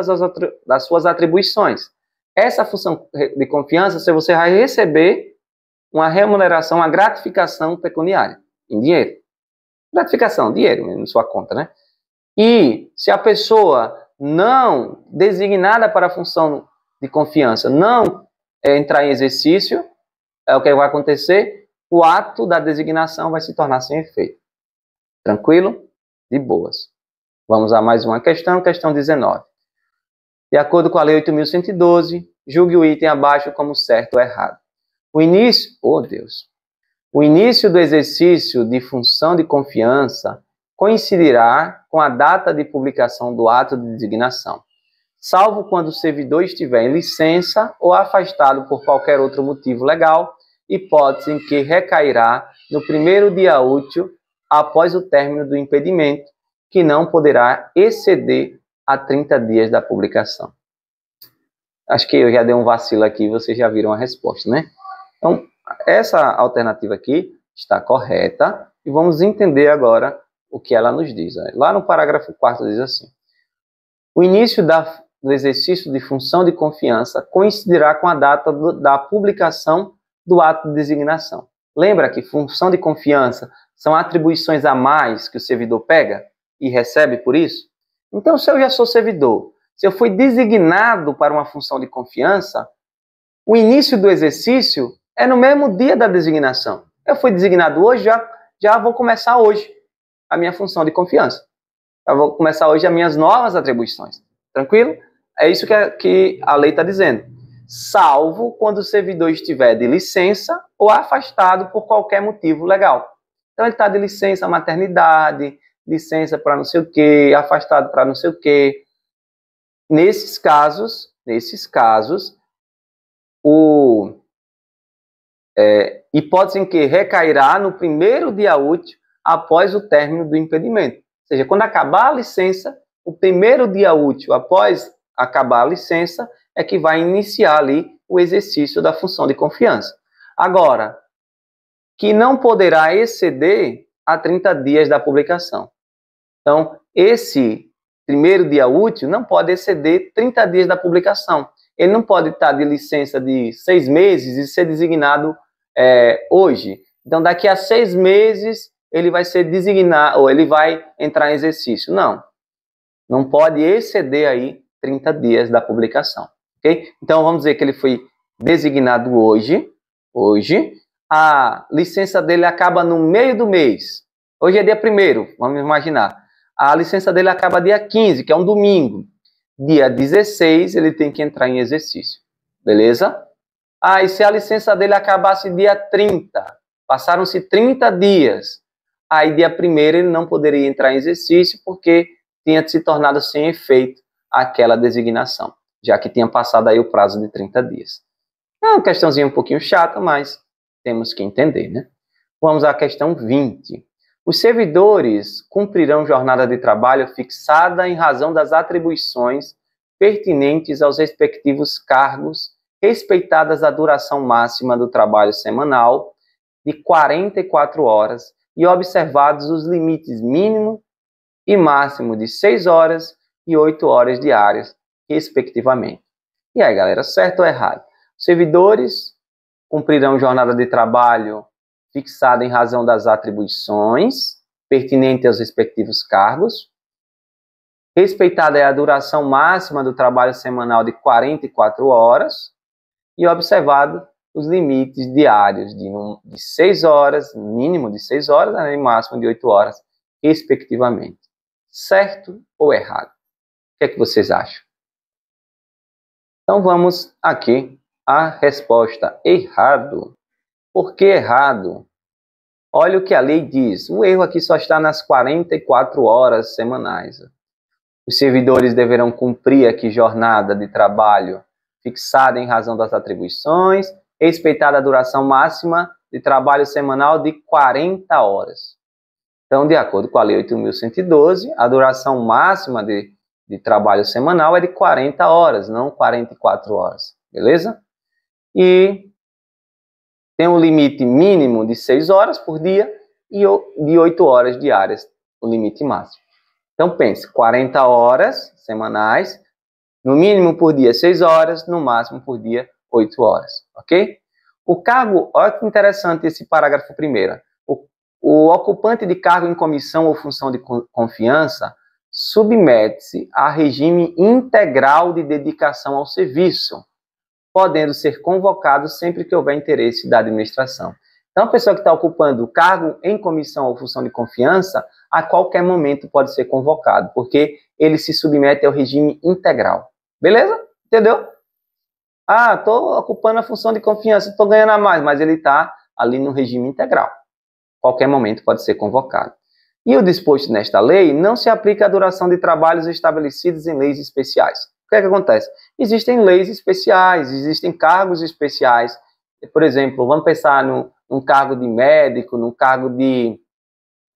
das suas atribuições. Essa função de confiança, você vai receber uma remuneração, uma gratificação pecuniária, em dinheiro. Gratificação, dinheiro na sua conta, né? E se a pessoa não designada para a função de confiança não entrar em exercício, o que vai acontecer? O ato da designação vai se tornar sem efeito. Tranquilo? De boas. Vamos a mais uma questão, questão 19. De acordo com a Lei 8.112, julgue o item abaixo como certo ou errado. O início do exercício de função de confiança coincidirá com a data de publicação do ato de designação, salvo quando o servidor estiver em licença ou afastado por qualquer outro motivo legal, hipótese em que recairá no primeiro dia útil após o término do impedimento, que não poderá exceder a 30 dias da publicação. Acho que eu já dei um vacilo aqui, vocês já viram a resposta, né? Então, essa alternativa aqui está correta e vamos entender agora o que ela nos diz. Lá no parágrafo 4 diz assim: o início do exercício de função de confiança coincidirá com a data da publicação do ato de designação. Lembra que função de confiança são atribuições a mais que o servidor pega e recebe por isso? Então, se eu já sou servidor, se eu fui designado para uma função de confiança, o início do exercício é no mesmo dia da designação. Eu fui designado hoje, já vou começar hoje a minha função de confiança. Eu vou começar hoje as minhas novas atribuições. Tranquilo? É isso que a lei está dizendo. Salvo quando o servidor estiver de licença ou afastado por qualquer motivo legal. Então, ele está de licença maternidade, licença para não sei o quê, afastado para não sei o quê. Nesses casos, hipótese em que recairá no primeiro dia útil após o término do impedimento. Ou seja, quando acabar a licença, o primeiro dia útil após acabar a licença é que vai iniciar ali o exercício da função de confiança. Agora, que não poderá exceder a 30 dias da publicação. Então, esse primeiro dia útil não pode exceder 30 dias da publicação. Ele não pode estar de licença de 6 meses e ser designado hoje. Então, daqui a 6 meses, ele vai ser designado, ou ele vai entrar em exercício. Não pode exceder aí 30 dias da publicação. Okay? Então, vamos dizer que ele foi designado hoje. A licença dele acaba no meio do mês. Hoje é dia 1º, vamos imaginar. A licença dele acaba dia 15, que é um domingo. Dia 16, ele tem que entrar em exercício. Beleza? E se a licença dele acabasse dia 30, passaram-se 30 dias, aí dia 1º ele não poderia entrar em exercício porque tinha se tornado sem efeito aquela designação, já que tinha passado aí o prazo de 30 dias. É uma questãozinha um pouquinho chata, mas temos que entender, né? Vamos à questão 20. Os servidores cumprirão jornada de trabalho fixada em razão das atribuições pertinentes aos respectivos cargos, respeitadas a duração máxima do trabalho semanal de 44 horas e observados os limites mínimo e máximo de 6 horas e 8 horas diárias, respectivamente. E aí, galera, certo ou errado? Os servidores cumprirão jornada de trabalho fixada em razão das atribuições pertinentes aos respectivos cargos, respeitada é a duração máxima do trabalho semanal de 44 horas e observado os limites diários de 6 horas, mínimo de 6 horas, e máximo de 8 horas, respectivamente. Certo ou errado? O que vocês acham? Então vamos aqui à resposta: errado. Por que errado? Olha o que a lei diz. O erro aqui só está nas 44 horas semanais. Os servidores deverão cumprir aqui jornada de trabalho fixada em razão das atribuições, respeitada a duração máxima de trabalho semanal de 40 horas. Então, de acordo com a Lei 8.112, a duração máxima de trabalho semanal é de 40 horas, não 44 horas. Beleza? E tem um limite mínimo de 6 horas por dia e de 8 horas diárias, o limite máximo. Então, pense, 40 horas semanais, no mínimo por dia 6 horas, no máximo por dia 8 horas, ok? O cargo, olha que interessante esse parágrafo primeiro. O ocupante de cargo em comissão ou função de confiança submete-se a regime integral de dedicação ao serviço, podendo ser convocado sempre que houver interesse da administração. Então, a pessoa que está ocupando o cargo em comissão ou função de confiança, a qualquer momento pode ser convocado, porque ele se submete ao regime integral. Beleza? Entendeu? Estou ocupando a função de confiança, estou ganhando a mais, mas ele está ali no regime integral. Qualquer momento pode ser convocado. E o disposto nesta lei não se aplica à duração de trabalhos estabelecidos em leis especiais. O que é que acontece? Existem leis especiais, existem cargos especiais por exemplo, vamos pensar num cargo de médico, num cargo de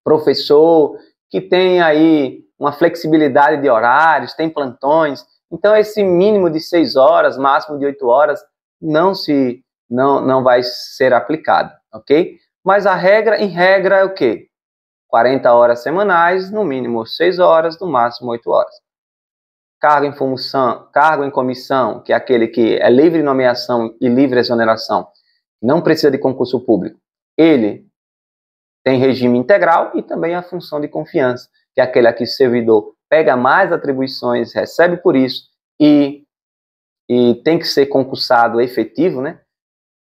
professor, que tem aí uma flexibilidade de horários, tem plantões. Então, esse mínimo de 6 horas, máximo de 8 horas, não vai ser aplicado, ok? Mas a regra, em regra, é o quê? 40 horas semanais, no mínimo 6 horas, no máximo 8 horas. Cargo em função, cargo em comissão, que é aquele que é livre nomeação e livre exoneração, não precisa de concurso público. Ele tem regime integral e também a função de confiança, que é aquele aqui que o servidor pega mais atribuições, recebe por isso e tem que ser concursado efetivo, né?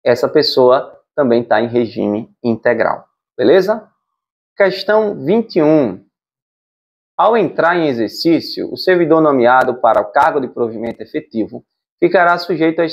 Essa pessoa também está em regime integral. Beleza? Questão 21. Ao entrar em exercício, o servidor nomeado para o cargo de provimento efetivo ficará sujeito a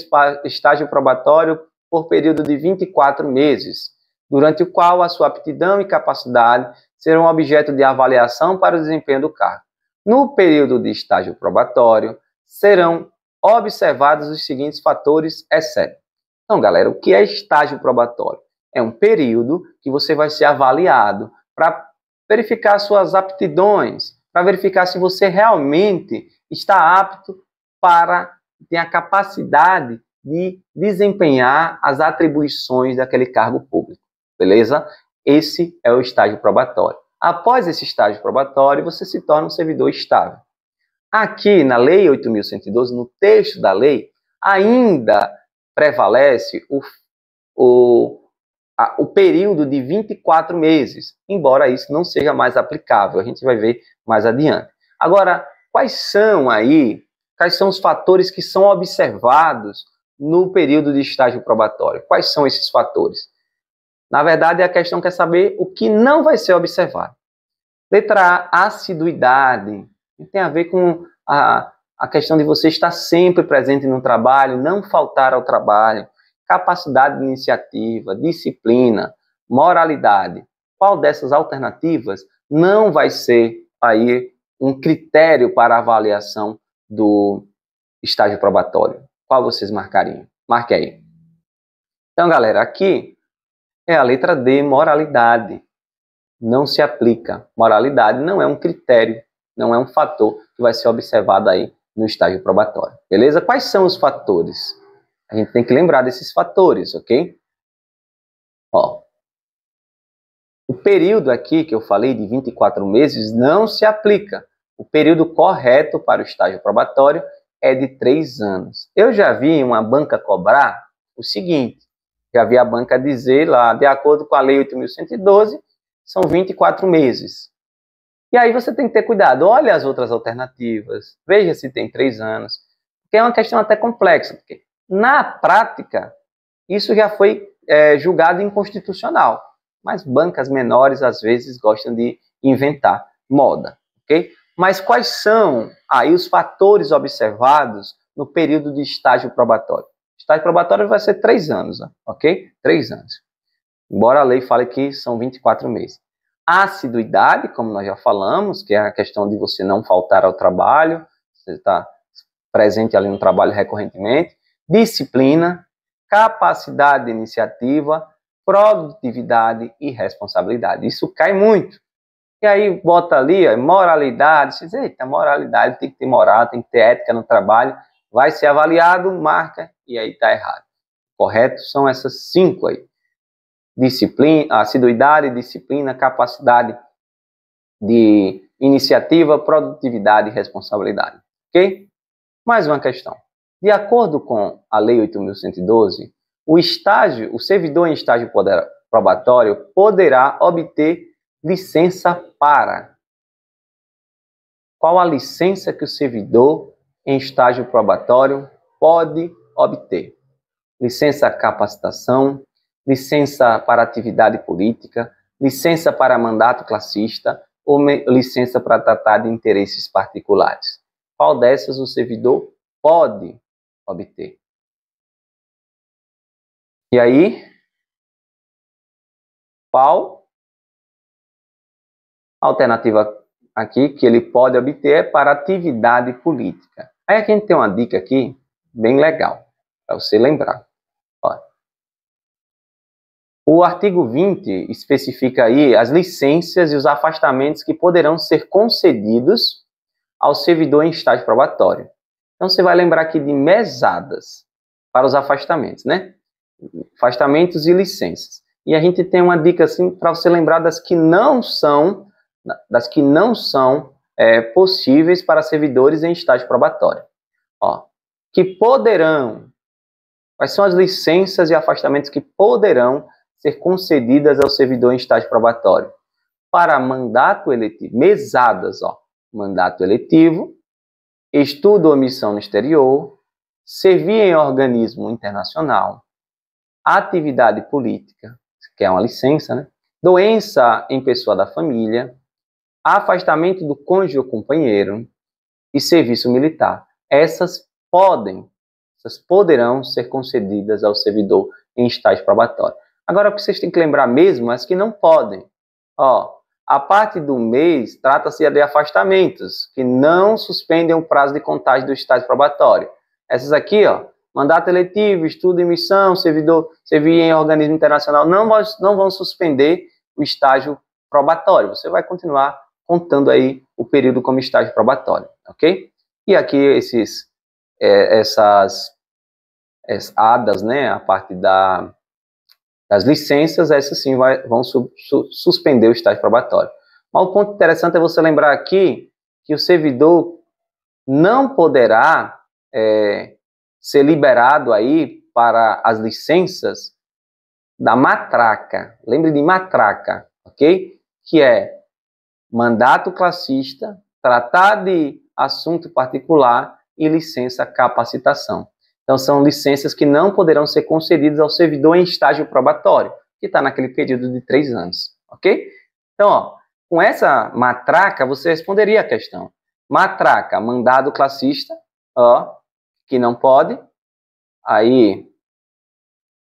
estágio probatório por período de 24 meses, durante o qual a sua aptidão e capacidade serão objeto de avaliação para o desempenho do cargo. No período de estágio probatório, serão observados os seguintes fatores, exceto. Então, galera, o que é estágio probatório? É um período que você vai ser avaliado para verificar suas aptidões, para verificar se você realmente está apto para ter a capacidade de desempenhar as atribuições daquele cargo público, beleza? Esse é o estágio probatório. Após esse estágio probatório, você se torna um servidor estável. Aqui na Lei 8.112, no texto da lei, ainda prevalece o período de 24 meses, embora isso não seja mais aplicável, a gente vai ver mais adiante. Agora, quais são os fatores que são observados no período de estágio probatório? Quais são esses fatores? Na verdade, a questão quer saber o que não vai ser observado. Letra A, assiduidade. Tem a ver com a questão de você estar sempre presente no trabalho, não faltar ao trabalho. Capacidade de iniciativa, disciplina, moralidade. Qual dessas alternativas não vai ser aí um critério para a avaliação do estágio probatório? Qual vocês marcariam? Marque aí. Então, galera, aqui é a letra D, moralidade. Não se aplica. Moralidade não é um critério, não é um fator que vai ser observado aí no estágio probatório. Beleza? Quais são os fatores? A gente tem que lembrar desses fatores, ok? Ó, o período aqui que eu falei de 24 meses não se aplica. O período correto para o estágio probatório é de 3 anos. Eu já vi uma banca cobrar o seguinte, já vi a banca dizer lá, de acordo com a Lei 8.112, são 24 meses. E aí você tem que ter cuidado, olha as outras alternativas, veja se tem 3 anos, porque é uma questão até complexa, porque na prática, isso já foi julgado inconstitucional, mas bancas menores, às vezes, gostam de inventar moda, ok? Mas quais são aí os fatores observados no período de estágio probatório? Estágio probatório vai ser 3 anos, ok? 3 anos. Embora a lei fale que são 24 meses. Assiduidade, como nós já falamos, que é a questão de você não faltar ao trabalho, você está presente ali no trabalho recorrentemente. Disciplina, capacidade de iniciativa, produtividade e responsabilidade. Isso cai muito. E aí bota ali, moralidade, você diz, eita, moralidade, tem que ter moral, tem que ter ética no trabalho, vai ser avaliado, marca, e aí está errado. Correto? São essas 5 aí. Disciplina, assiduidade, disciplina, capacidade de iniciativa, produtividade e responsabilidade. Ok? Mais uma questão. De acordo com a Lei 8.112, o servidor em estágio probatório poderá obter licença para. Qual a licença que o servidor em estágio probatório pode obter? Licença capacitação, licença para atividade política, licença para mandato classista ou licença para tratar de interesses particulares. Qual dessas o servidor pode obter? E aí, qual alternativa aqui que ele pode obter é para atividade política? Aí aqui a gente tem uma dica aqui bem legal para você lembrar. Ó, O artigo 20 especifica aí as licenças e os afastamentos que poderão ser concedidos ao servidor em estágio probatório. Então, você vai lembrar aqui de mesadas para os afastamentos, né? Afastamentos e licenças. E a gente tem uma dica assim para você lembrar das que não são possíveis para servidores em estágio probatório. Ó, que poderão. Quais são as licenças e afastamentos que poderão ser concedidas ao servidor em estágio probatório? Para mandato eletivo, mesadas, ó, mandato eletivo, estudo ou missão no exterior, servir em organismo internacional, atividade política, que é uma licença, né? Doença em pessoa da família, afastamento do cônjuge ou companheiro e serviço militar. Essas poderão ser concedidas ao servidor em estágio probatório. Agora, o que vocês têm que lembrar mesmo é as que não podem. Ó, a parte do mês trata-se de afastamentos, que não suspendem o prazo de contagem do estágio probatório. Essas aqui, ó, mandato eletivo, estudo e missão, servir em organismo internacional, não vão suspender o estágio probatório. Você vai continuar contando aí o período como estágio probatório, ok? E aqui essas ADAs, né, a parte das licenças, essas sim vão suspender o estágio probatório. Mas o ponto interessante é você lembrar aqui que o servidor não poderá ser liberado aí para as licenças da matraca. Lembre de matraca, ok? Que é mandato classista, tratar de assunto particular e licença capacitação. Então, são licenças que não poderão ser concedidas ao servidor em estágio probatório, que está naquele período de 3 anos, ok? Então, ó, com essa matraca, você responderia a questão. Matraca, mandado classista, ó, que não pode. Aí,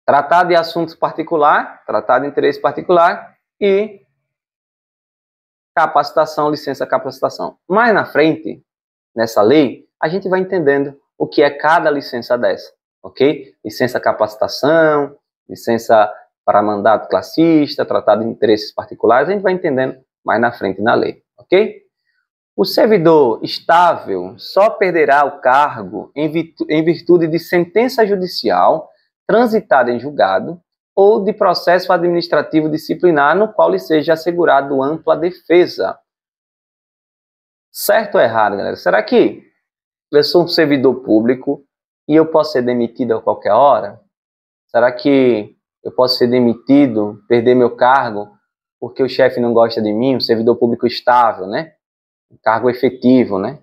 tratar de assuntos particular, tratar de interesse particular e capacitação, licença capacitação. Mais na frente, nessa lei, a gente vai entendendo o que é cada licença dessa, ok? Licença capacitação, licença para mandato classista, tratado de interesses particulares, a gente vai entendendo mais na frente na lei, ok? O servidor estável só perderá o cargo em virtude de sentença judicial transitada em julgado ou de processo administrativo disciplinar no qual lhe seja assegurado ampla defesa. Certo ou errado, galera? Será que eu sou um servidor público e eu posso ser demitido a qualquer hora? Será que eu posso ser demitido, perder meu cargo, porque o chefe não gosta de mim? Um servidor público estável, né? Um cargo efetivo, né?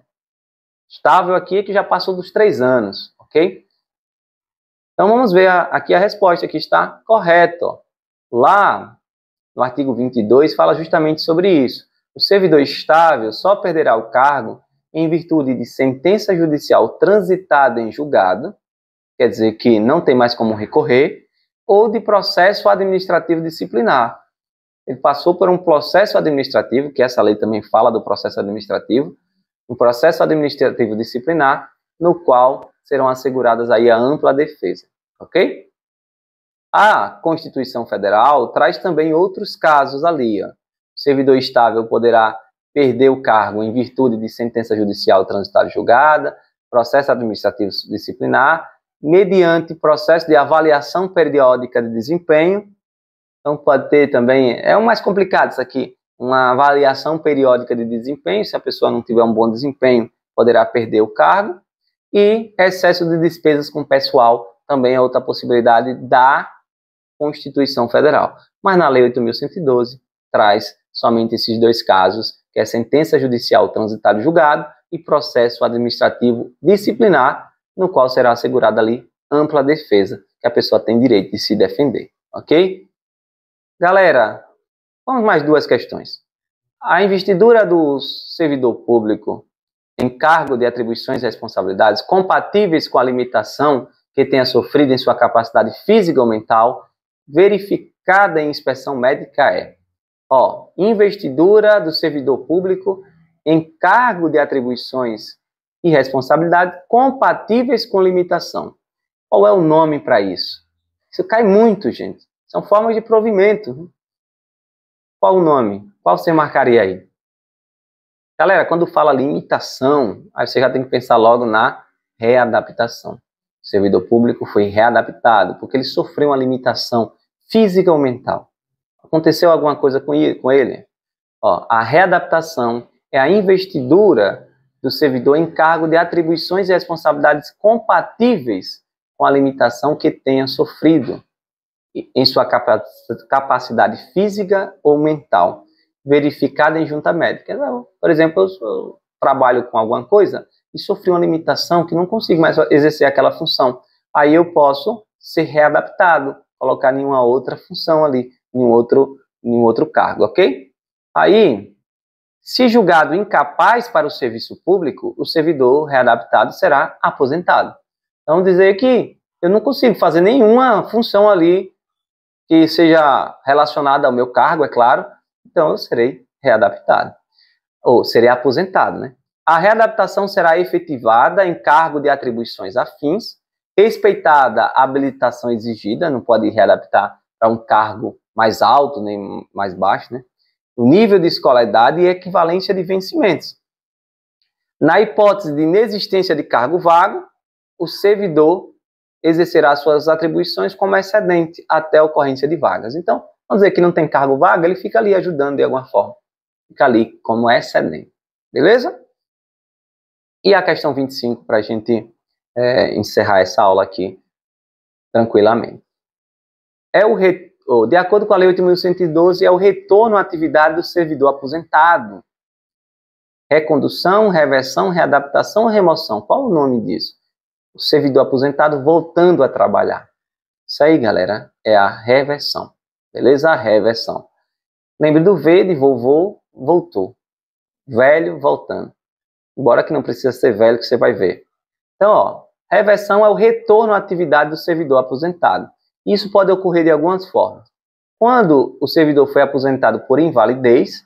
Estável aqui é que já passou dos 3 anos, ok? Então vamos ver aqui a resposta que está correta. Lá no artigo 22 fala justamente sobre isso. O servidor estável só perderá o cargo em virtude de sentença judicial transitada em julgado, quer dizer que não tem mais como recorrer, ou de processo administrativo disciplinar. Ele passou por um processo administrativo, que essa lei também fala do processo administrativo, um processo administrativo disciplinar, no qual serão asseguradas aí a ampla defesa, ok? A Constituição Federal traz também outros casos ali, ó. O servidor estável poderá perder o cargo em virtude de sentença judicial transitada julgada, processo administrativo disciplinar, mediante processo de avaliação periódica de desempenho. Então pode ter também, é o mais complicado isso aqui, uma avaliação periódica de desempenho. Se a pessoa não tiver um bom desempenho, poderá perder o cargo. E excesso de despesas com pessoal também é outra possibilidade da Constituição Federal. Mas na Lei 8.112 traz somente esses 2 casos, que é sentença judicial transitada em julgado e processo administrativo disciplinar, no qual será assegurada ali ampla defesa, que a pessoa tem direito de se defender, ok? Galera, vamos mais 2 questões. A investidura do servidor público em cargo de atribuições e responsabilidades compatíveis com a limitação que tenha sofrido em sua capacidade física ou mental, verificada em inspeção médica é: ó, investidura do servidor público em cargo de atribuições e responsabilidades compatíveis com limitação. Qual é o nome para isso? Isso cai muito, gente. São formas de provimento. Qual o nome? Qual você marcaria aí? Galera, quando fala limitação, aí você já tem que pensar logo na readaptação. O servidor público foi readaptado porque ele sofreu uma limitação física ou mental. Aconteceu alguma coisa com ele? Ó, a readaptação é a investidura do servidor em cargo de atribuições e responsabilidades compatíveis com a limitação que tenha sofrido em sua capacidade física ou mental, verificada em junta médica. Por exemplo, eu trabalho com alguma coisa e sofri uma limitação que não consigo mais exercer aquela função. Aí eu posso ser readaptado, colocar em uma outra função ali, em um outro cargo, ok? Aí, se julgado incapaz para o serviço público, o servidor readaptado será aposentado. Então, dizer que eu não consigo fazer nenhuma função ali que seja relacionada ao meu cargo, é claro, então eu serei readaptado, ou serei aposentado, né? A readaptação será efetivada em cargo de atribuições afins, respeitada a habilitação exigida, não pode readaptar para um cargo mais alto nem mais baixo, né? O nível de escolaridade e equivalência de vencimentos. Na hipótese de inexistência de cargo vago, o servidor exercerá suas atribuições como excedente até a ocorrência de vagas. Então, vamos dizer que não tem cargo vago, ele fica ali ajudando de alguma forma. Fica ali como excedente. Beleza? E a questão 25, para a gente encerrar essa aula aqui tranquilamente. De acordo com a Lei 8.112, é o retorno à atividade do servidor aposentado. Recondução, reversão, readaptação ou remoção. Qual o nome disso? O servidor aposentado voltando a trabalhar. Isso aí, galera, é a reversão. Beleza? A reversão. Lembre do V de vovô, voltou. Velho, voltando. Embora que não precisa ser velho, que você vai ver. Então, ó, reversão é o retorno à atividade do servidor aposentado. Isso pode ocorrer de algumas formas. Quando o servidor foi aposentado por invalidez,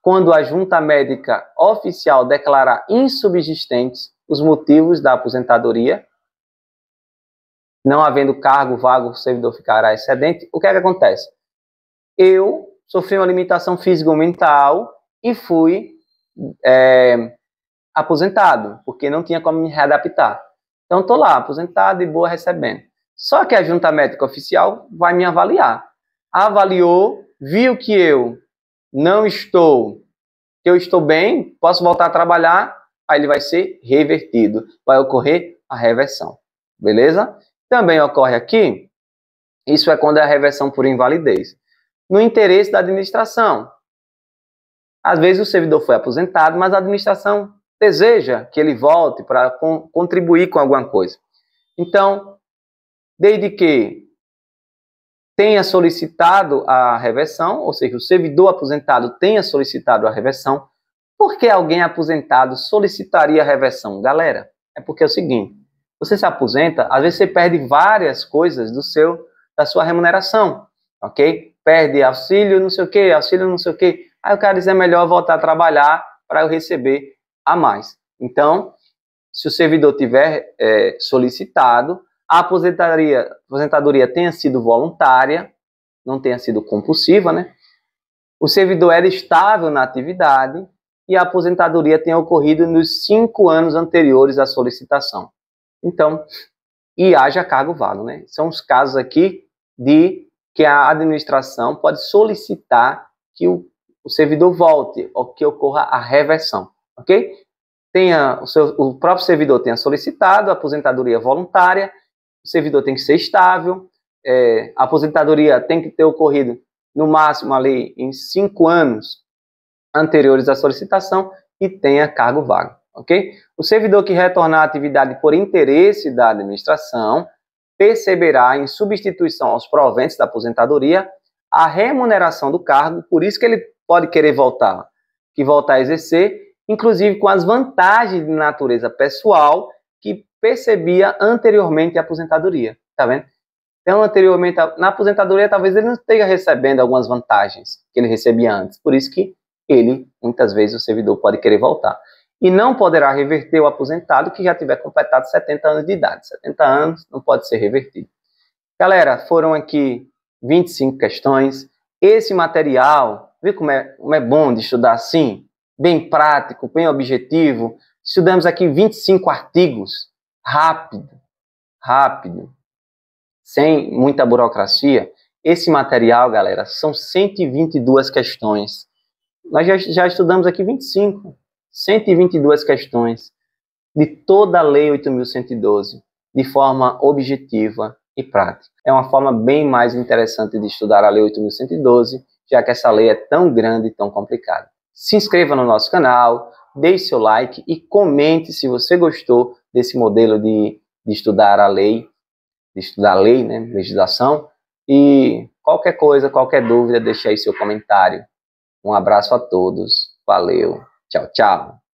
quando a junta médica oficial declarar insubsistentes os motivos da aposentadoria, não havendo cargo vago, o servidor ficará excedente. O que é que acontece? Eu sofri uma limitação física ou mental e fui aposentado, porque não tinha como me readaptar. Então, estou lá, aposentado e boa, recebendo. Só que a junta médica oficial vai me avaliar. Avaliou, viu que eu não estou, que eu estou bem, posso voltar a trabalhar, aí ele vai ser revertido. Vai ocorrer a reversão. Beleza? Também ocorre aqui, isso é quando é a reversão por invalidez. No interesse da administração. Às vezes o servidor foi aposentado, mas a administração deseja que ele volte para contribuir com alguma coisa. Então, desde que tenha solicitado a reversão, ou seja, o servidor aposentado tenha solicitado a reversão, por que alguém aposentado solicitaria a reversão? Galera, é porque é o seguinte, você se aposenta, às vezes você perde várias coisas da sua remuneração, ok? Perde auxílio não sei o quê, auxílio não sei o quê. Aí o cara diz, é melhor voltar a trabalhar para eu receber a mais. Então, se o servidor tiver solicitado, a aposentadoria tenha sido voluntária, não tenha sido compulsiva, né? O servidor era estável na atividade e a aposentadoria tenha ocorrido nos 5 anos anteriores à solicitação. Então, e haja cargo vago, né? São os casos aqui de que a administração pode solicitar que o servidor volte ou que ocorra a reversão, ok? O próprio servidor tenha solicitado a aposentadoria voluntária, o servidor tem que ser estável, a aposentadoria tem que ter ocorrido no máximo ali em 5 anos anteriores à solicitação e tenha cargo vago, ok? O servidor que retornar à atividade por interesse da administração perceberá, em substituição aos proventos da aposentadoria, a remuneração do cargo, por isso que ele pode querer voltar a exercer, inclusive com as vantagens de natureza pessoal que percebia anteriormente a aposentadoria, tá vendo? Então, anteriormente, na aposentadoria, talvez ele não esteja recebendo algumas vantagens que ele recebia antes, por isso que muitas vezes, o servidor pode querer voltar. E não poderá reverter o aposentado que já tiver completado 70 anos de idade. 70 anos não pode ser revertido. Galera, foram aqui 25 questões. Esse material, vê como é bom de estudar assim? Bem prático, bem objetivo. Estudamos aqui 25 artigos, rápido, sem muita burocracia. Esse material, galera, são 122 questões. Nós já estudamos aqui 25, 122 questões de toda a Lei 8.112, de forma objetiva e prática. É uma forma bem mais interessante de estudar a Lei 8.112, já que essa lei é tão grande e tão complicada. Se inscreva no nosso canal, deixe seu like e comente se você gostou desse modelo de estudar a lei, né, legislação. E qualquer coisa, qualquer dúvida, deixe aí seu comentário. Um abraço a todos. Valeu. Tchau, tchau.